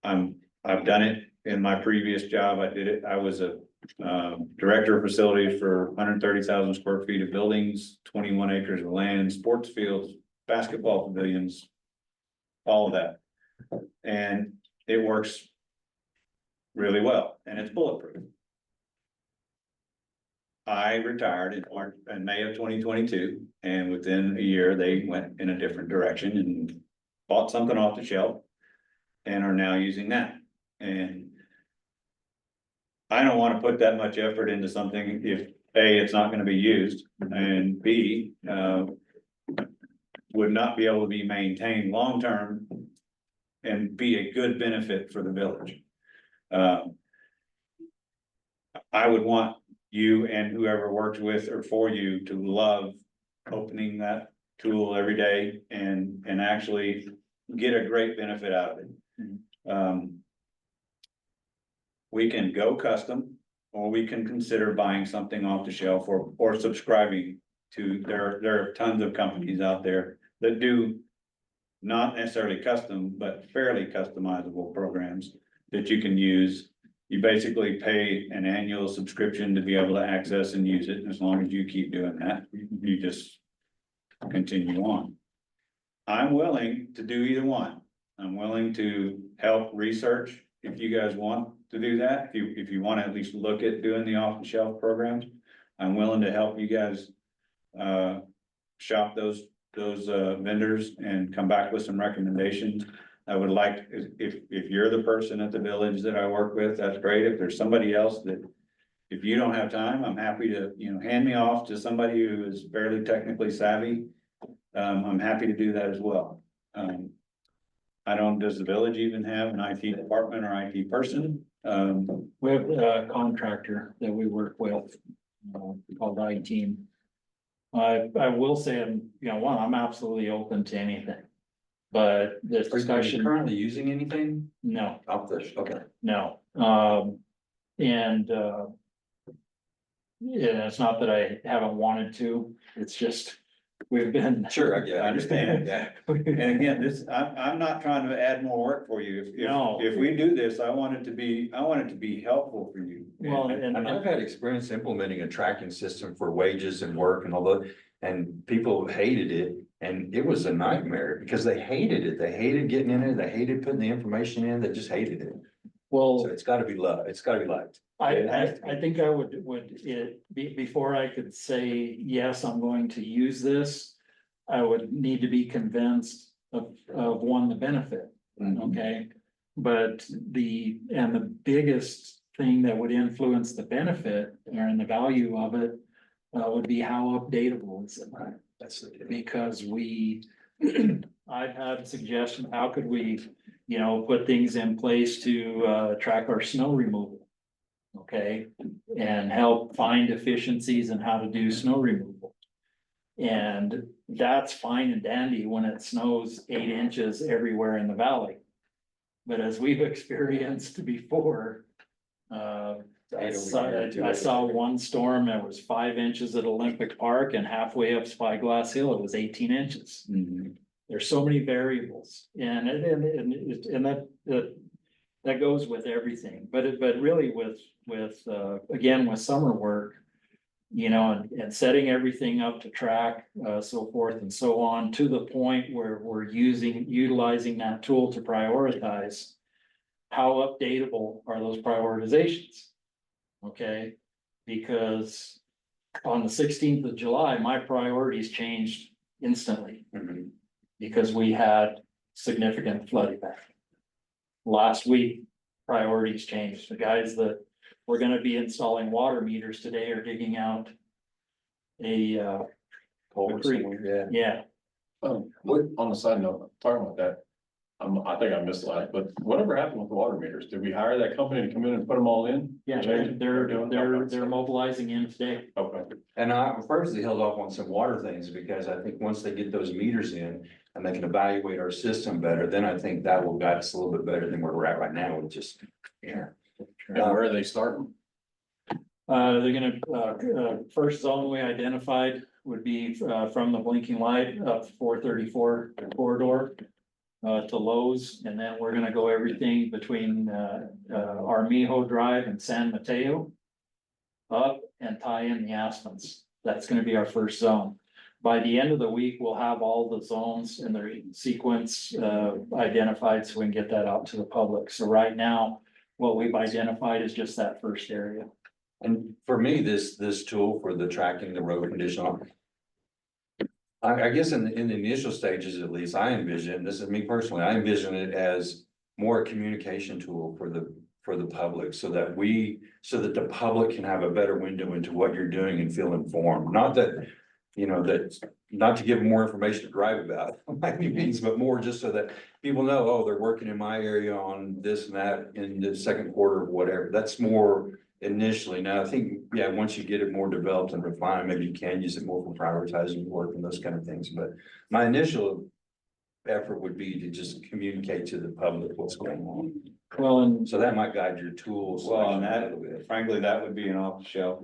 I've done it in my previous job. I did it. I was a director of facilities for 130,000 square feet of buildings, 21 acres of land, sports fields, basketball pavilions, all of that. And it works really well, and it's bulletproof. I retired in May of 2022, and within a year, they went in a different direction and bought something off the shelf and are now using that. And I don't want to put that much effort into something if A, it's not going to be used, and B, would not be able to be maintained long-term and be a good benefit for the village. I would want you and whoever works with or for you to love opening that tool every day and actually get a great benefit out of it. We can go custom, or we can consider buying something off the shelf or subscribing to, there are tons of companies out there that do not necessarily custom, but fairly customizable programs that you can use. You basically pay an annual subscription to be able to access and use it. As long as you keep doing that, you just continue on. I'm willing to do either one. I'm willing to help research if you guys want to do that. If you want to at least look at doing the off-the-shelf programs, I'm willing to help you guys shop those vendors and come back with some recommendations. I would like, if you're the person at the village that I work with, that's great. If there's somebody else that, if you don't have time, I'm happy to, hand me off to somebody who is fairly technically savvy. I'm happy to do that as well. Does the village even have an IT department or IT person? We have a contractor that we work with, called I-Team. I will say, I'm absolutely open to anything. But this Are you discussion, currently using anything no, off this? Okay. no, and yeah, it's not that I haven't wanted to, it's just, we've been. Sure, yeah, I understand, yeah. And again, I'm not trying to add more work for you. No. If we do this, I want it to be helpful for you. Well, And I've had experience implementing a tracking system for wages and work and all that, and people hated it. And it was a nightmare because they hated it. They hated getting in there. They hated putting the information in. They just hated it. Well, So it's gotta be loved. It's gotta be liked. I think I would it be, before I could say, yes, I'm going to use this. I would need to be convinced of one, the benefit, okay? But the biggest thing that would influence the benefit and the value of it would be how updatable is it? Right. That's the deal. Because I've had suggestions, how could we, put things in place to track our snow removal? Okay, and help find efficiencies in how to do snow removal. And that's fine and dandy when it snows 8 inches everywhere in the valley. But as we've experienced before, I saw one storm that was 5 inches at Olympic Park, and halfway up Spyglass Hill, it was 18 inches. There's so many variables, and that goes with everything, but really with again, with summer work, and setting everything up to track, so forth and so on, to the point where we're utilizing that tool to prioritize. How updatable are those prioritizations? Okay, because on the 16th of July, my priorities changed instantly Mhm. because we had significant flood event. Last week, priorities changed. The guys that were gonna be installing water meters today are digging out a, Culvert creek. somewhere, yeah. yeah, What, on the side note, talking about that. I think I missed that, but whatever happened with the water meters? Did we hire that company to come in and put them all in? yeah, they're mobilizing in today. Okay. And I firstly held off on some water things because I think once they get those meters in and they can evaluate our system better, then I think that will guide us a little bit better than where we're at right now with just, yeah. And where are they starting? They're gonna, first zone we identified would be, from the blinking light up 434 corridor. To Lowe's, and then we're gonna go everything between, Armijo Drive and San Mateo. Up and tie in the Aspens. That's gonna be our first zone. By the end of the week, we'll have all the zones and their sequence, identified, so we can get that out to the public. So right now, what we've identified is just that first area. And for me, this tool for the tracking the road condition. I guess in the initial stages, at least, I envision, this is me personally, I envision it as more a communication tool for the public, so that the public can have a better window into what you're doing and feel informed. Not that, not to give them more information to drive about by any means, but more just so that people know, oh, they're working in my area on this and that in the second quarter of whatever. That's more initially. Now, I think, yeah, once you get it more developed and refined, maybe you can use it more for prioritizing work and those kind of things. But my initial effort would be to just communicate to the public what's going on. Well, and So that might guide your tools. Well, and a that, little bit. frankly, that would be an off the shelf.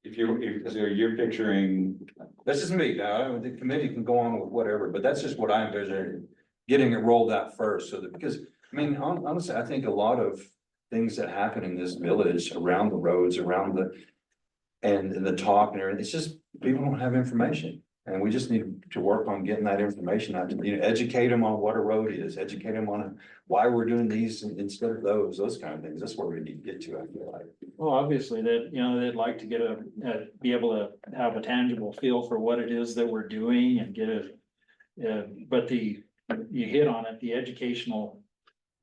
If you're picturing, That's just me. Now, the committee can go on with whatever, but that's just what I envision, getting it rolled out first, so that, because, I mean, honestly, I think a lot of things that happen in this village, around the roads, around and the talk and everything, it's just, people don't have information. And we just need to work on getting that information out to, educate them on what a road is, educate them on why we're doing these instead of those kind of things. That's where we need to get to, I feel like. well, obviously that, they'd like to get be able to have a tangible feel for what it is that we're doing and get but you hit on it, the educational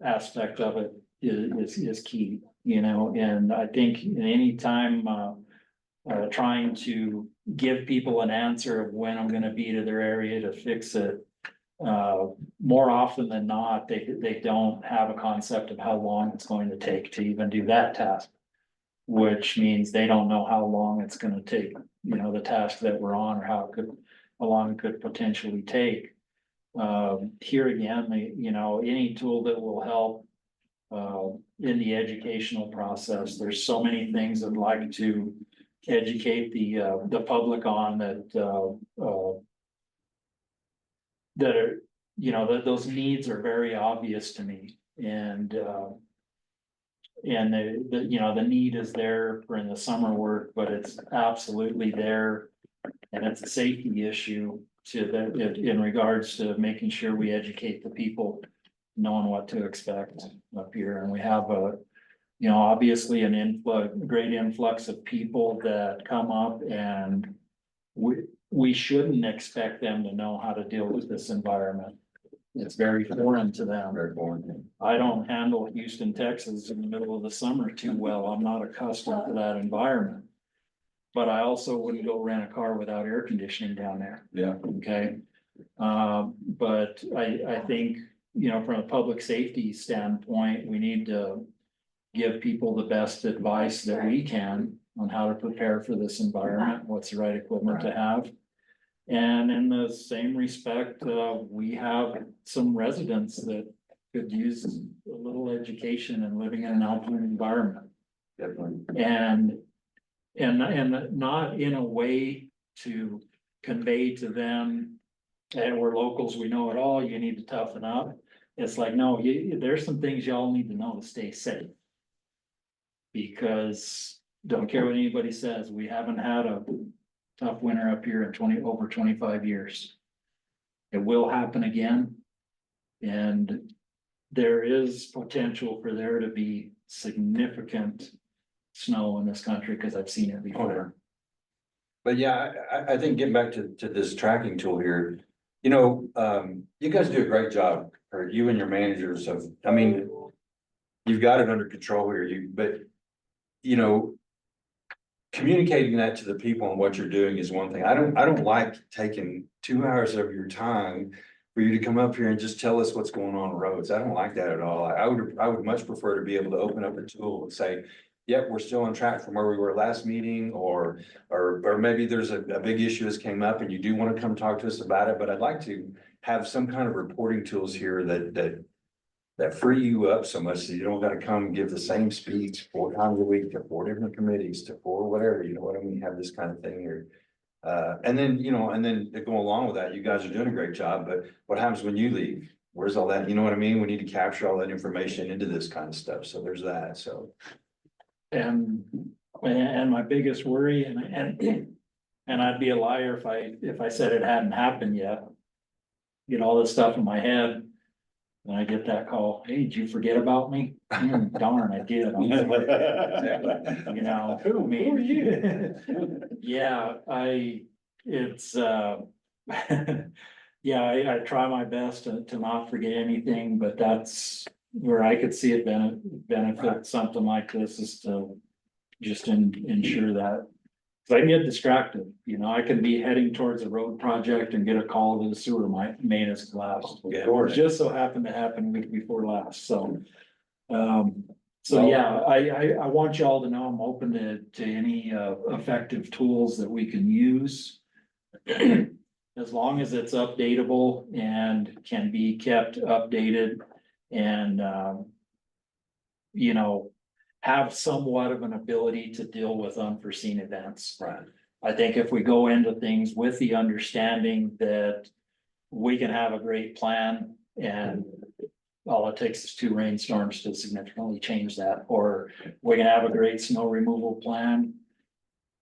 aspect of it is key, and I think in any time, trying to give people an answer of when I'm gonna be to their area to fix it. More often than not, they don't have a concept of how long it's going to take to even do that task. Which means they don't know how long it's gonna take, the task that we're on, or how long it could potentially take. Here again, any tool that will help. In the educational process, there's so many things I'd like to educate the public on that are, that those needs are very obvious to me, and the need is there for in the summer work, but it's absolutely there. And it's a safety issue in regards to making sure we educate the people, knowing what to expect up here. And we have obviously great influx of people that come up, and we shouldn't expect them to know how to deal with this environment. It's very foreign to them. Very boring. I don't handle Houston, Texas in the middle of the summer too well. I'm not accustomed to that environment. But I also wouldn't go rent a car without air conditioning down there. yeah, Okay. But I think, from a public safety standpoint, we need to give people the best advice that we can on how to prepare for this environment, what's the right equipment to have. And in the same respect, we have some residents that could use a little education and living in an alpine environment. Definitely. And not in a way to convey to them, and we're locals, we know it all, you need to toughen up. It's like, no, there's some things y'all need to know to stay safe. Because don't care what anybody says, we haven't had a tough winter up here in over 25 years. It will happen again. And there is potential for there to be significant snow in this country, because I've seen it before. But yeah, I think getting back to this tracking tool here, you guys do a great job, or you and your managers have, I mean. You've got it under control here, but, communicating that to the people and what you're doing is one thing. I don't like taking 2 hours of your time for you to come up here and just tell us what's going on roads. I don't like that at all. I would much prefer to be able to open up a tool and say, yep, we're still on track from where we were last meeting, or maybe there's a big issue that's came up and you do want to come talk to us about it, but I'd like to have some kind of reporting tools here that free you up so much that you don't gotta come give the same speech 4 times a week to 4 different committees to 4 whatever, you know what I mean? Have this kind of thing here. And then to go along with that, you guys are doing a great job, but what happens when you leave? Where's all that? You know what I mean? We need to capture all that information into this kind of stuff. So there's that, so. And my biggest worry, and I'd be a liar if I said it hadn't happened yet. Get all this stuff in my head. And I get that call, hey, did you forget about me? Darn, I did. You know, who are you? Yeah, yeah, I try my best to not forget anything, but that's where I could see it benefit something like this, is to just ensure that. Cause I get distracted, I could be heading towards a road project and get a call that the sewer main is collapsed. Yeah. Or just so happened to happen week before last, so. Yeah, I want y'all to know I'm open to any effective tools that we can use. As long as it's updatable and can be kept updated and, have somewhat of an ability to deal with unforeseen events. Right. I think if we go into things with the understanding that we can have a great plan, and all it takes is 2 rainstorms to significantly change that, or we can have a great snow removal plan.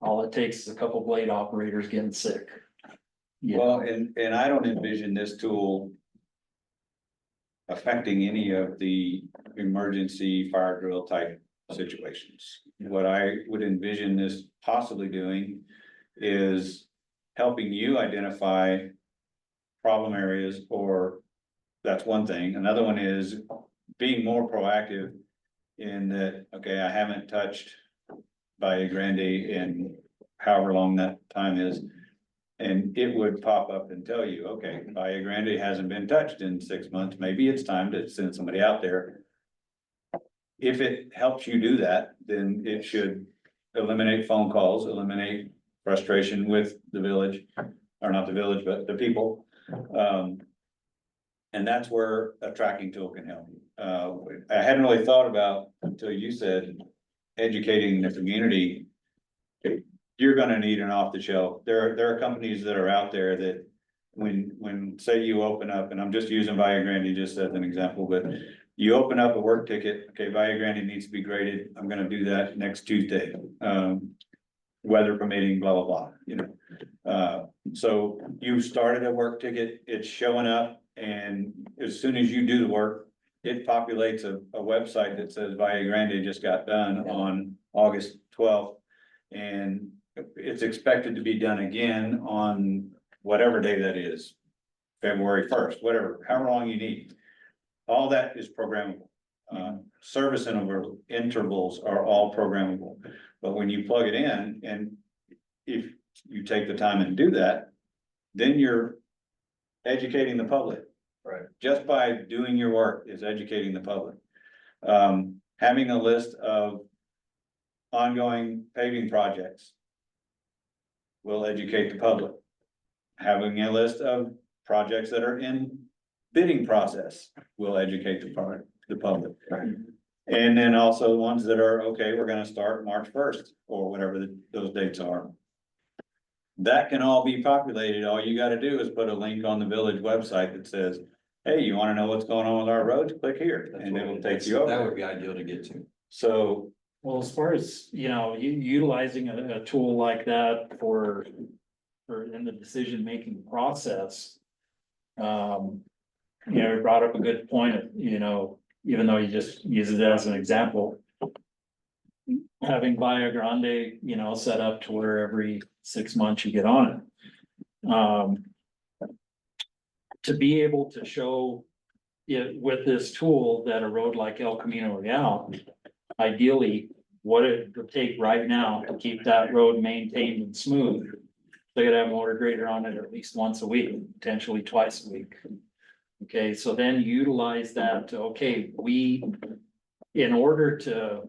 All it takes is a couple blade operators getting sick. Yeah, Well, and I don't envision this tool affecting any of the emergency fire drill type situations. What I would envision this possibly doing is helping you identify problem areas, or that's one thing. Another one is being more proactive in that, okay, I haven't touched Valle Grande in however long that time is. And it would pop up and tell you, okay, Valle Grande hasn't been touched in 6 months. Maybe it's time to send somebody out there. If it helps you do that, then it should eliminate phone calls, eliminate frustration with the village, or not the village, but the people. And that's where a tracking tool can help you. I hadn't really thought about, until you said, educating the community. You're gonna need an off the shelf. There are companies that are out there that when say you open up, and I'm just using Valle Grande just as an example, but you open up a work ticket, okay, Valle Grande needs to be graded. I'm gonna do that next Tuesday. Weather permitting, blah, blah, blah, so you started a work ticket, it's showing up, and as soon as you do the work, it populates a website that says Valle Grande just got done on August 12th. And it's expected to be done again on whatever day that is, February 1st, whatever, however long you need. All that is programmable. Service intervals are all programmable, but when you plug it in, and if you take the time and do that, then you're educating the public. Right. Just by doing your work is educating the public. Having a list of ongoing paving projects will educate the public. Having a list of projects that are in bidding process will educate the public. And then also the ones that are, okay, we're gonna start March 1st, or whatever those dates are. That can all be populated. All you gotta do is put a link on the village website that says, hey, you wanna know what's going on with our roads? Click here, and it'll take you over. That would be ideal to get to. So, well, as far as, utilizing a tool like that for in the decision-making process. You brought up a good point, even though you just use it as an example. having Via Grande, set up to where every 6 months you get on it. To be able to show it with this tool that a road like El Camino Real, ideally, what it would take right now to keep that road maintained and smooth. They gotta have a motor grader on it at least once a week, potentially twice a week. Okay, so then utilize that to, okay, in order to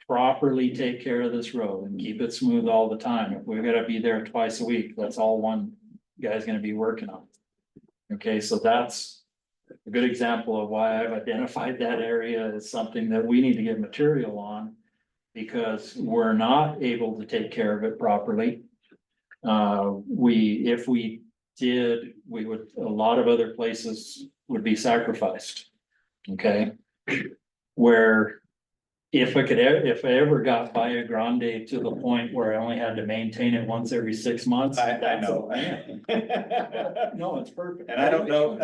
properly take care of this road and keep it smooth all the time, if we're gonna be there twice a week, that's all one guy's gonna be working on. Okay, so that's a good example of why I've identified that area as something that we need to get material on. Because we're not able to take care of it properly. If we did, a lot of other places would be sacrificed. Okay? Where if I ever got Via Grande to the point where I only had to maintain it once every 6 months. I know. No, it's perfect. And I don't know,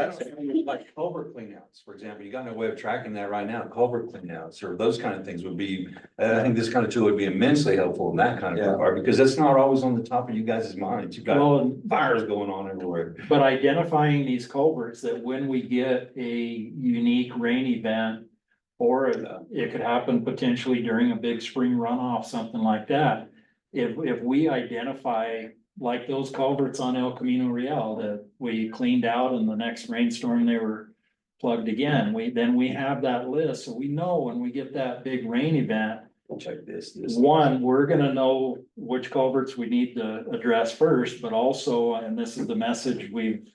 Like culvert cleanouts, for example, you got no way of tracking that right now, culvert cleanouts or those kind of things would be, I think this kind of tool would be immensely helpful in that kind of Yeah. regard, because that's not always on the top of you guys' minds. You've got Well, fires going on everywhere. but identifying these culverts that when we get a unique rain event. Or it could happen potentially during a big spring runoff, something like that. If we identify like those culverts on El Camino Real that we cleaned out in the next rainstorm, they were plugged again. Then we have that list, so we know when we get that big rain event. Check this. One, we're gonna know which culverts we need to address first, but also, and this is the message we've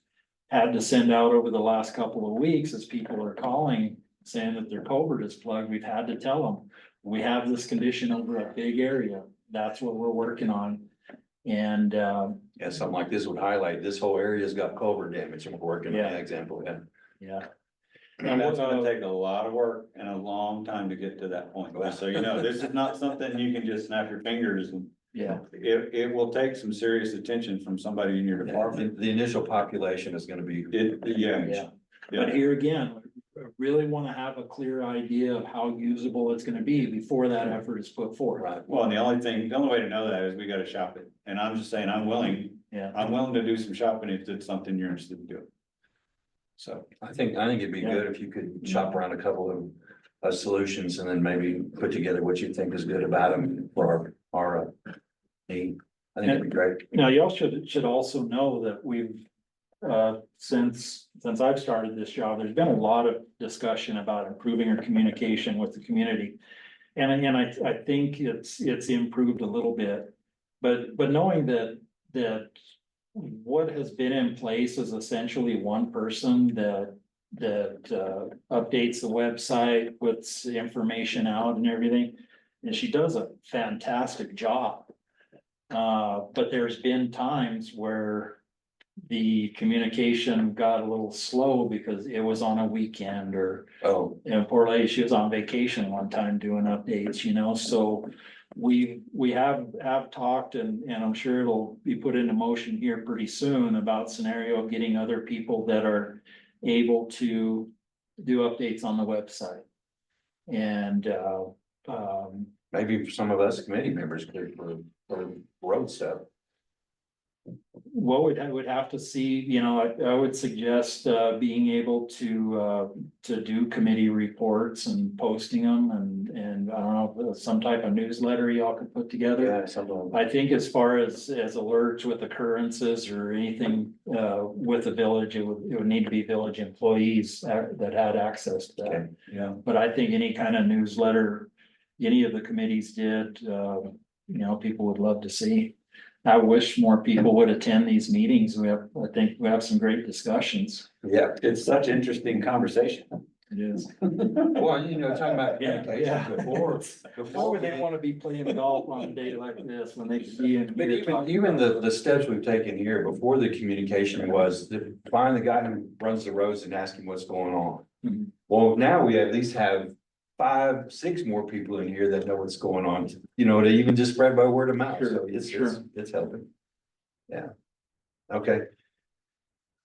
had to send out over the last couple of weeks as people are calling, saying that their culvert is plugged, we've had to tell them, we have this condition over a big area. That's what we're working on. And, Yeah, something like this would highlight, this whole area's got culvert damage, and we're working on Yeah. that example, yeah. yeah. and that's gonna take a lot of work and a long time to get to that point. Just so you know, this is not something you can just snap your fingers and. Yeah. It will take some serious attention from somebody in your department. The initial population is gonna be. Yeah. But here again, I really wanna have a clear idea of how usable it's gonna be before that effort is put forth. Right. Well, and the only way to know that is we gotta shop it. And I'm just saying, I'm willing to do some shopping if it's something you're interested in doing. So, I think it'd be good if you could shop around a couple of solutions and then maybe put together what you think is good about them for our need. I think it'd be great. Now, y'all should also know that we've, since I've started this job, there's been a lot of discussion about improving our communication with the community. And I think it's improved a little bit, but knowing that what has been in place is essentially one person that updates the website, puts information out and everything. And she does a fantastic job. But there's been times where the communication got a little slow because it was on a weekend or, poor lady, she was on vacation one time doing updates, so we have talked and I'm sure it'll be put into motion here pretty soon about scenario of getting other people that are able to do updates on the website. And, Maybe some of us committee members could for road stuff. what would have to see, I would suggest, being able to do committee reports and posting them and I don't know, some type of newsletter y'all could put together. Yeah, something. I think as far as alerts with occurrences or anything, with the village, it would need to be village employees that had access to that. Okay. yeah. But I think any kind of newsletter, any of the committees did, people would love to see. I wish more people would attend these meetings. I think we have some great discussions. Yeah. It's such interesting conversation. It is. Well, talking about Yeah. communication before. Why would they want to be playing golf on a day like this when they could be in? But even the steps we've taken here before the communication was to find the guy who runs the roads and ask him what's going on. Mhm. Well, now we at least have 5, 6 more people in here that know what's going on, to even just spread by word of mouth. So it's helping. Yeah. Okay.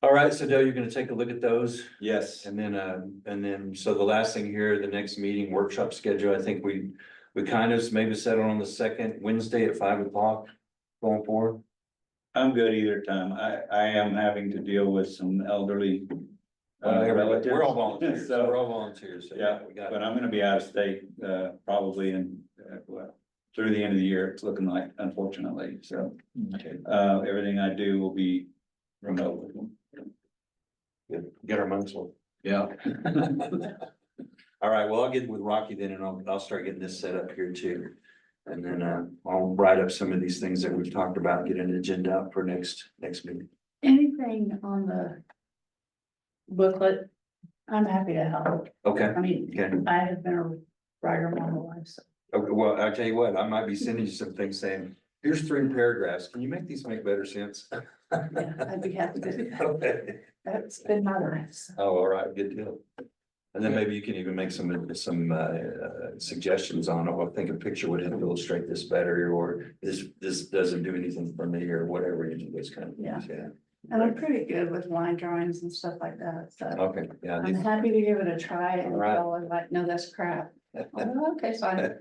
All right, so Dale, you're gonna take a look at those Yes. and then, so the last thing here, the next meeting workshop schedule, I think we kind of maybe settle on the second Wednesday at 5 o'clock going forward. I'm good either time. I am having to deal with some elderly. Relatives. We're all volunteers, So, we're all volunteers. So yeah, we got. but I'm gonna be out of state, probably well, through the end of the year, it's looking like, unfortunately, so, Okay. everything I do will be remote. Get our money's worth. Yeah. All right, well, I'll get with Rocky then and I'll start getting this set up here too. And then I'll write up some of these things that we've talked about, get an agenda up for next meeting. Anything on the booklet, I'm happy to help. Okay, I mean, okay. I have been a writer my whole life, so. Okay, well, I'll tell you what, I might be sending you some things saying, here's 3 paragraphs. Can you make these make better sense? Yeah, I'd be happy to do that. Okay. That's been my life. So. Oh, all right, good deal. And then maybe you can even make some suggestions on, oh, I think a picture would illustrate this better, or this doesn't do anything for me, or whatever, you know, those kind of things, yeah. And I'm pretty good with line drawings and stuff like that, so Okay, yeah. I'm happy to give it a try and All right. y'all are like, no, that's crap. Oh, okay, fine,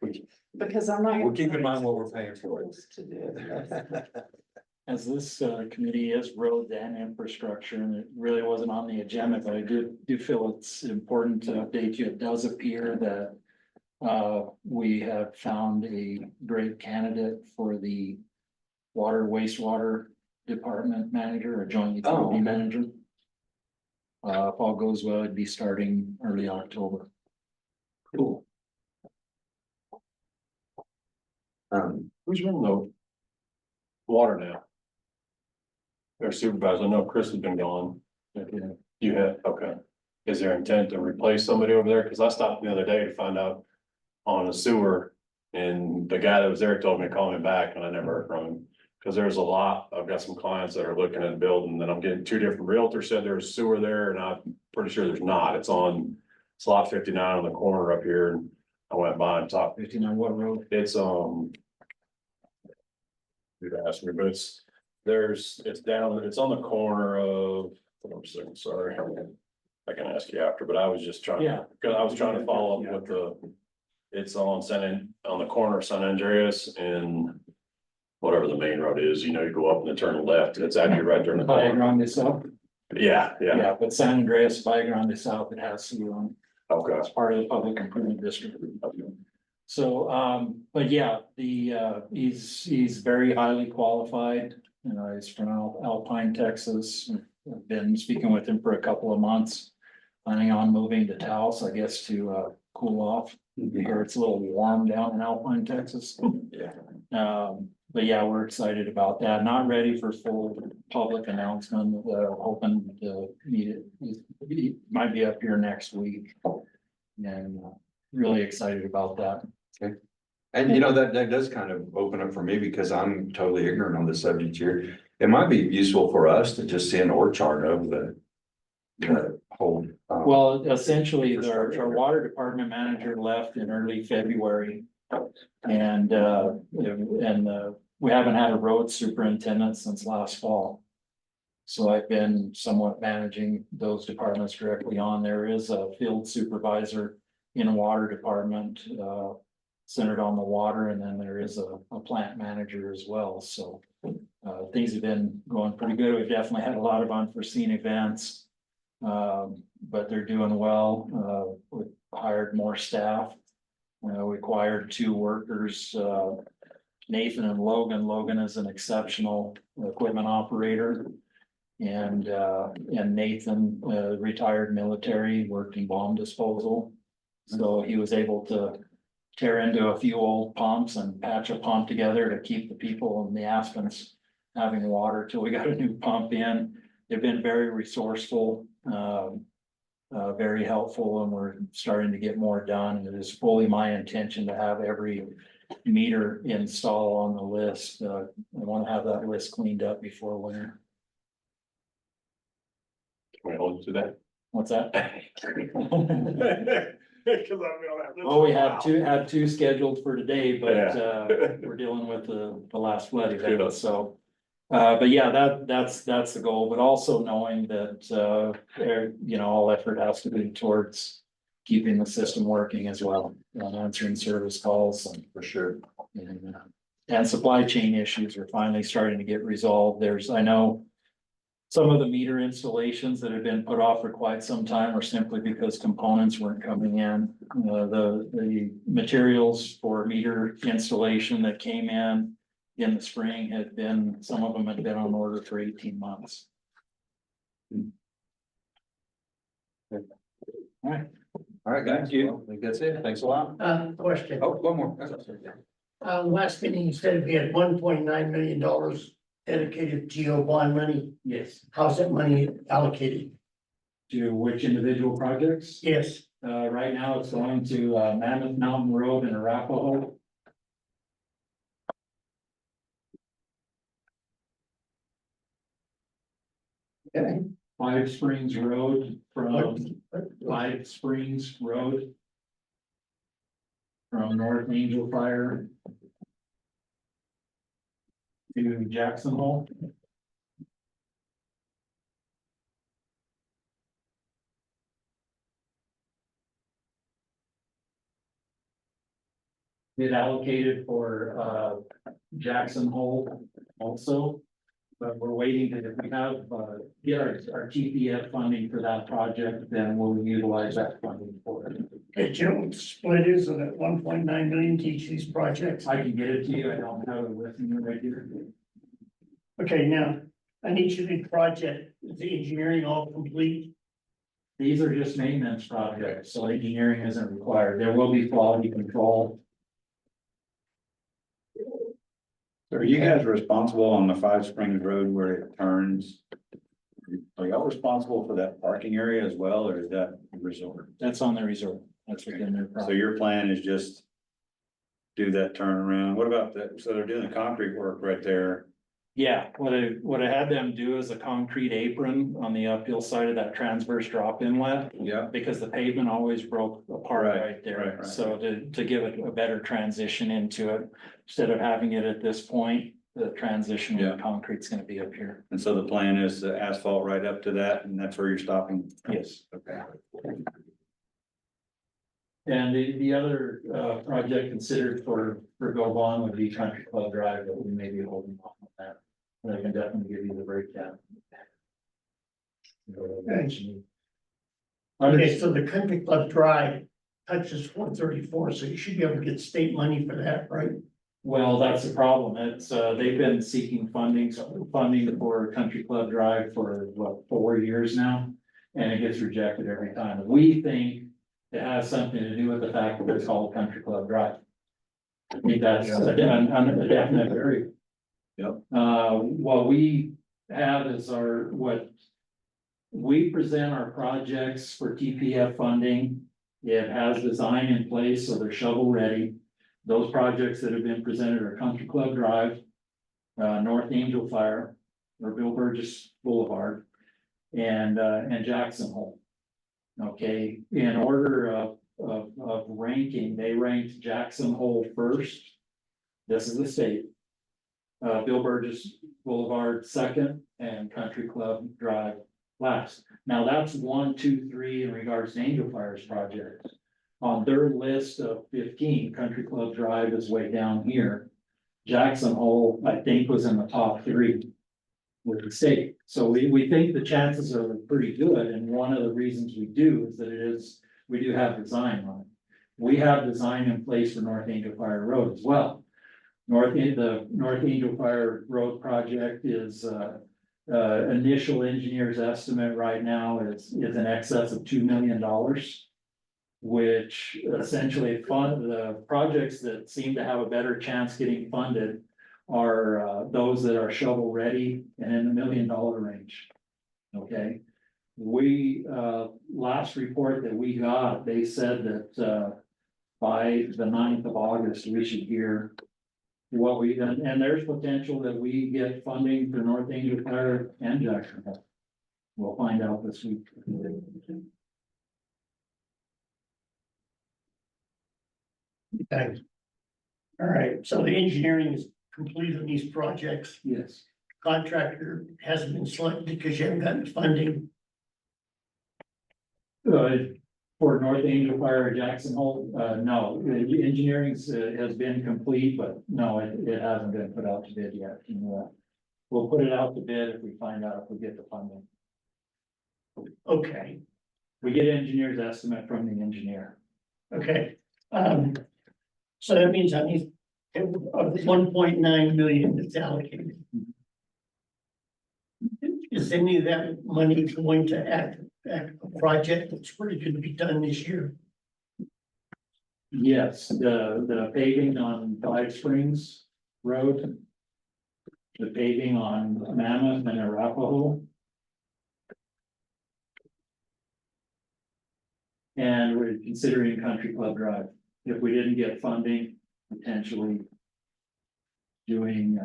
We- because I'm not. We'll keep in mind what we're paying for it. To do it. As this committee is roads and infrastructure, and it really wasn't on the agenda, but I do feel it's important to update you. It does appear that we have found a great candidate for the water wastewater department manager or joint utility okay. manager. If all goes well, it'd be starting early October. Cool. Who's running the water now? Their supervisor, I know Chris has been gone. You have, okay. Is there intent to replace somebody over there? Cause I stopped the other day to find out on the sewer. And the guy that was there told me to call me back and I never heard from him. Cause there's a lot, I've got some clients that are looking at the building, and I'm getting 2 different realtors said there's sewer there, and I'm pretty sure there's not. It's on slot 59 on the corner up here, and I went by and talked. 59 what road? It's you'd ask me, but it's down, it's on the corner of, I'm sorry. I can ask you after, but I was just trying. Yeah. Cause I was trying to follow up with it's on on the corner of San Andreas and whatever the main road is, you know, you go up and then turn left, it's actually right there in the Valle corner. Grande South. Yeah, yeah, Yeah, but San Andreas, Valle Grande South, it has sewer on. okay. It's part of the public improvement district. So, but yeah, he's very highly qualified. You know, he's from Alpine, Texas. I've been speaking with him for a couple of months. Planning on moving to Taos, I guess, to cool off. Here it's a little warm down in Alpine, Texas. Yeah. But yeah, we're excited about that. Not ready for full public announcement. Hoping to meet it. He might be up here next week. And really excited about that. And you know, that does kind of open up for me because I'm totally ignorant on the subject here. It might be useful for us to just see an org chart of the whole. Well, essentially, our water department manager left in early February. And we haven't had a road superintendent since last fall. So I've been somewhat managing those departments directly on. There is a field supervisor in a water department, centered on the water, and then there is a plant manager as well, so. Things have been going pretty good. We've definitely had a lot of unforeseen events. But they're doing well. We've hired more staff. We acquired 2 workers, Nathan and Logan. Logan is an exceptional equipment operator. And Nathan, retired military, worked in bomb disposal. So he was able to tear into a few old pumps and patch a pump together to keep the people in the Aspens having water till we got a new pump in. They've been very resourceful, very helpful, and we're starting to get more done. It is fully my intention to have every meter install on the list. I want to have that list cleaned up before winter. Can we hold you to that? What's that? Cause Well, we had two scheduled for today, but Yeah. we're dealing with the last flood Yeah. event, so. But yeah, that's the goal, but also knowing that, you know, all effort has to be towards keeping the system working as well, answering service calls and. For sure. And supply chain issues are finally starting to get resolved. I know. Some of the meter installations that have been put off for quite some time are simply because components weren't coming in. The materials for meter installation that came in the spring some of them had been on order for 18 months. All right. All right, guys. Well, I think that's it. Thanks a lot. Question. Oh, one more. Last meeting, you said we had $1.9 million dedicated to GO bond money. Yes. How's that money allocated? To which individual projects? Yes. Right now it's going to Mammoth Mountain Road in Arapahoe. Okay. Five Springs Road from Five Springs Road. From North Angel Fire. To Jackson Hole. It allocated for Jackson Hole also. But we're waiting to, if we have get our TPF funding for that project, then we'll utilize that funding for it. Okay, Joe, what the split is of that 1.9 million to each of these projects? I can get it to you, I don't have it with me right here. Okay, now, on each of these projects, is the engineering all complete? These are just maintenance projects, so engineering isn't required. There will be quality control. So are you guys responsible on the Five Springs Road where it turns? Are y'all responsible for that parking area as well, or is that the resort? That's on the resort. That's within their So property. your plan is just do that turnaround? What about that? So they're doing the concrete work right there. Yeah, what I had them do is a concrete apron on the uphill side of that transverse drop inlet. Yeah. Because the pavement always broke apart Right, right there. right. So to give it a better transition into it, instead of having it at this point, the transition with Yeah. the concrete's gonna be up here. And so the plan is to asphalt right up to that, and that's where you're stopping? Yes. Okay. And the other project considered for Go Bond would be Country Club Drive, but we may be holding off on that. And I can definitely give you the breakdown. Okay, so the Country Club Drive touches 434, so you should be able to get state money for that, right? Well, that's the problem. It's, they've been seeking funding for Country Club Drive for what, 4 years now? And it gets rejected every time. We think it has something to do with the fact that it's called Country Club Drive. I think that's a definite area. Yep. What we have is what we present our projects for TPF funding. It has design in place, so they're shovel ready. Those projects that have been presented are Country Club Drive, North Angel Fire, or Bill Burgess Boulevard, and Jackson Hole. Okay, in order of ranking, they ranked Jackson Hole first. This is the state. Bill Burgess Boulevard second, and Country Club Drive last. Now that's 1, 2, 3 in regards to Angel Fire's projects. On their list of 15, Country Club Drive is way down here. Jackson Hole, I think, was in the top 3 with the state. So we think the chances are pretty good, and one of the reasons we do is that we do have design on it. We have design in place for North Angel Fire Road as well. The North Angel Fire Road project is initial engineer's estimate right now is in excess of $2 million. Which essentially fund the projects that seem to have a better chance getting funded are those that are shovel ready and in the $1 million range. Okay, we last report that we got, they said that by the 9th of August, we should hear what we done, and there's potential that we get funding for North Angel Fire and Jackson Hole. We'll find out this week. Thanks. All right, so the engineering is complete on these projects. Yes. Contractor hasn't been selected because you haven't gotten funding. For North Angel Fire Jackson Hole, no, the engineering has been complete, but no, it hasn't been put out to bid yet. And, we'll put it out to bid if we find out if we get the funding. Okay, We get engineer's estimate from the engineer. okay. So that means I need, of the 1.9 million that's allocated. Is any of that money going to act a project that's really gonna be done this year? Yes, the paving on Five Springs Road. The paving on Mammoth and Arapahoe. And we're considering Country Club Drive. If we didn't get funding, potentially. Doing,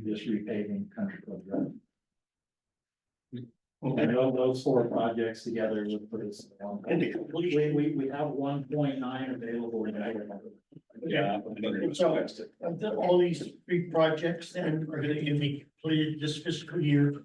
just repaving Country Club Drive. And those four projects together would put us. And the completion, We have 1.9 available in there. yeah. So, all these three projects then are gonna be completed this fiscal year,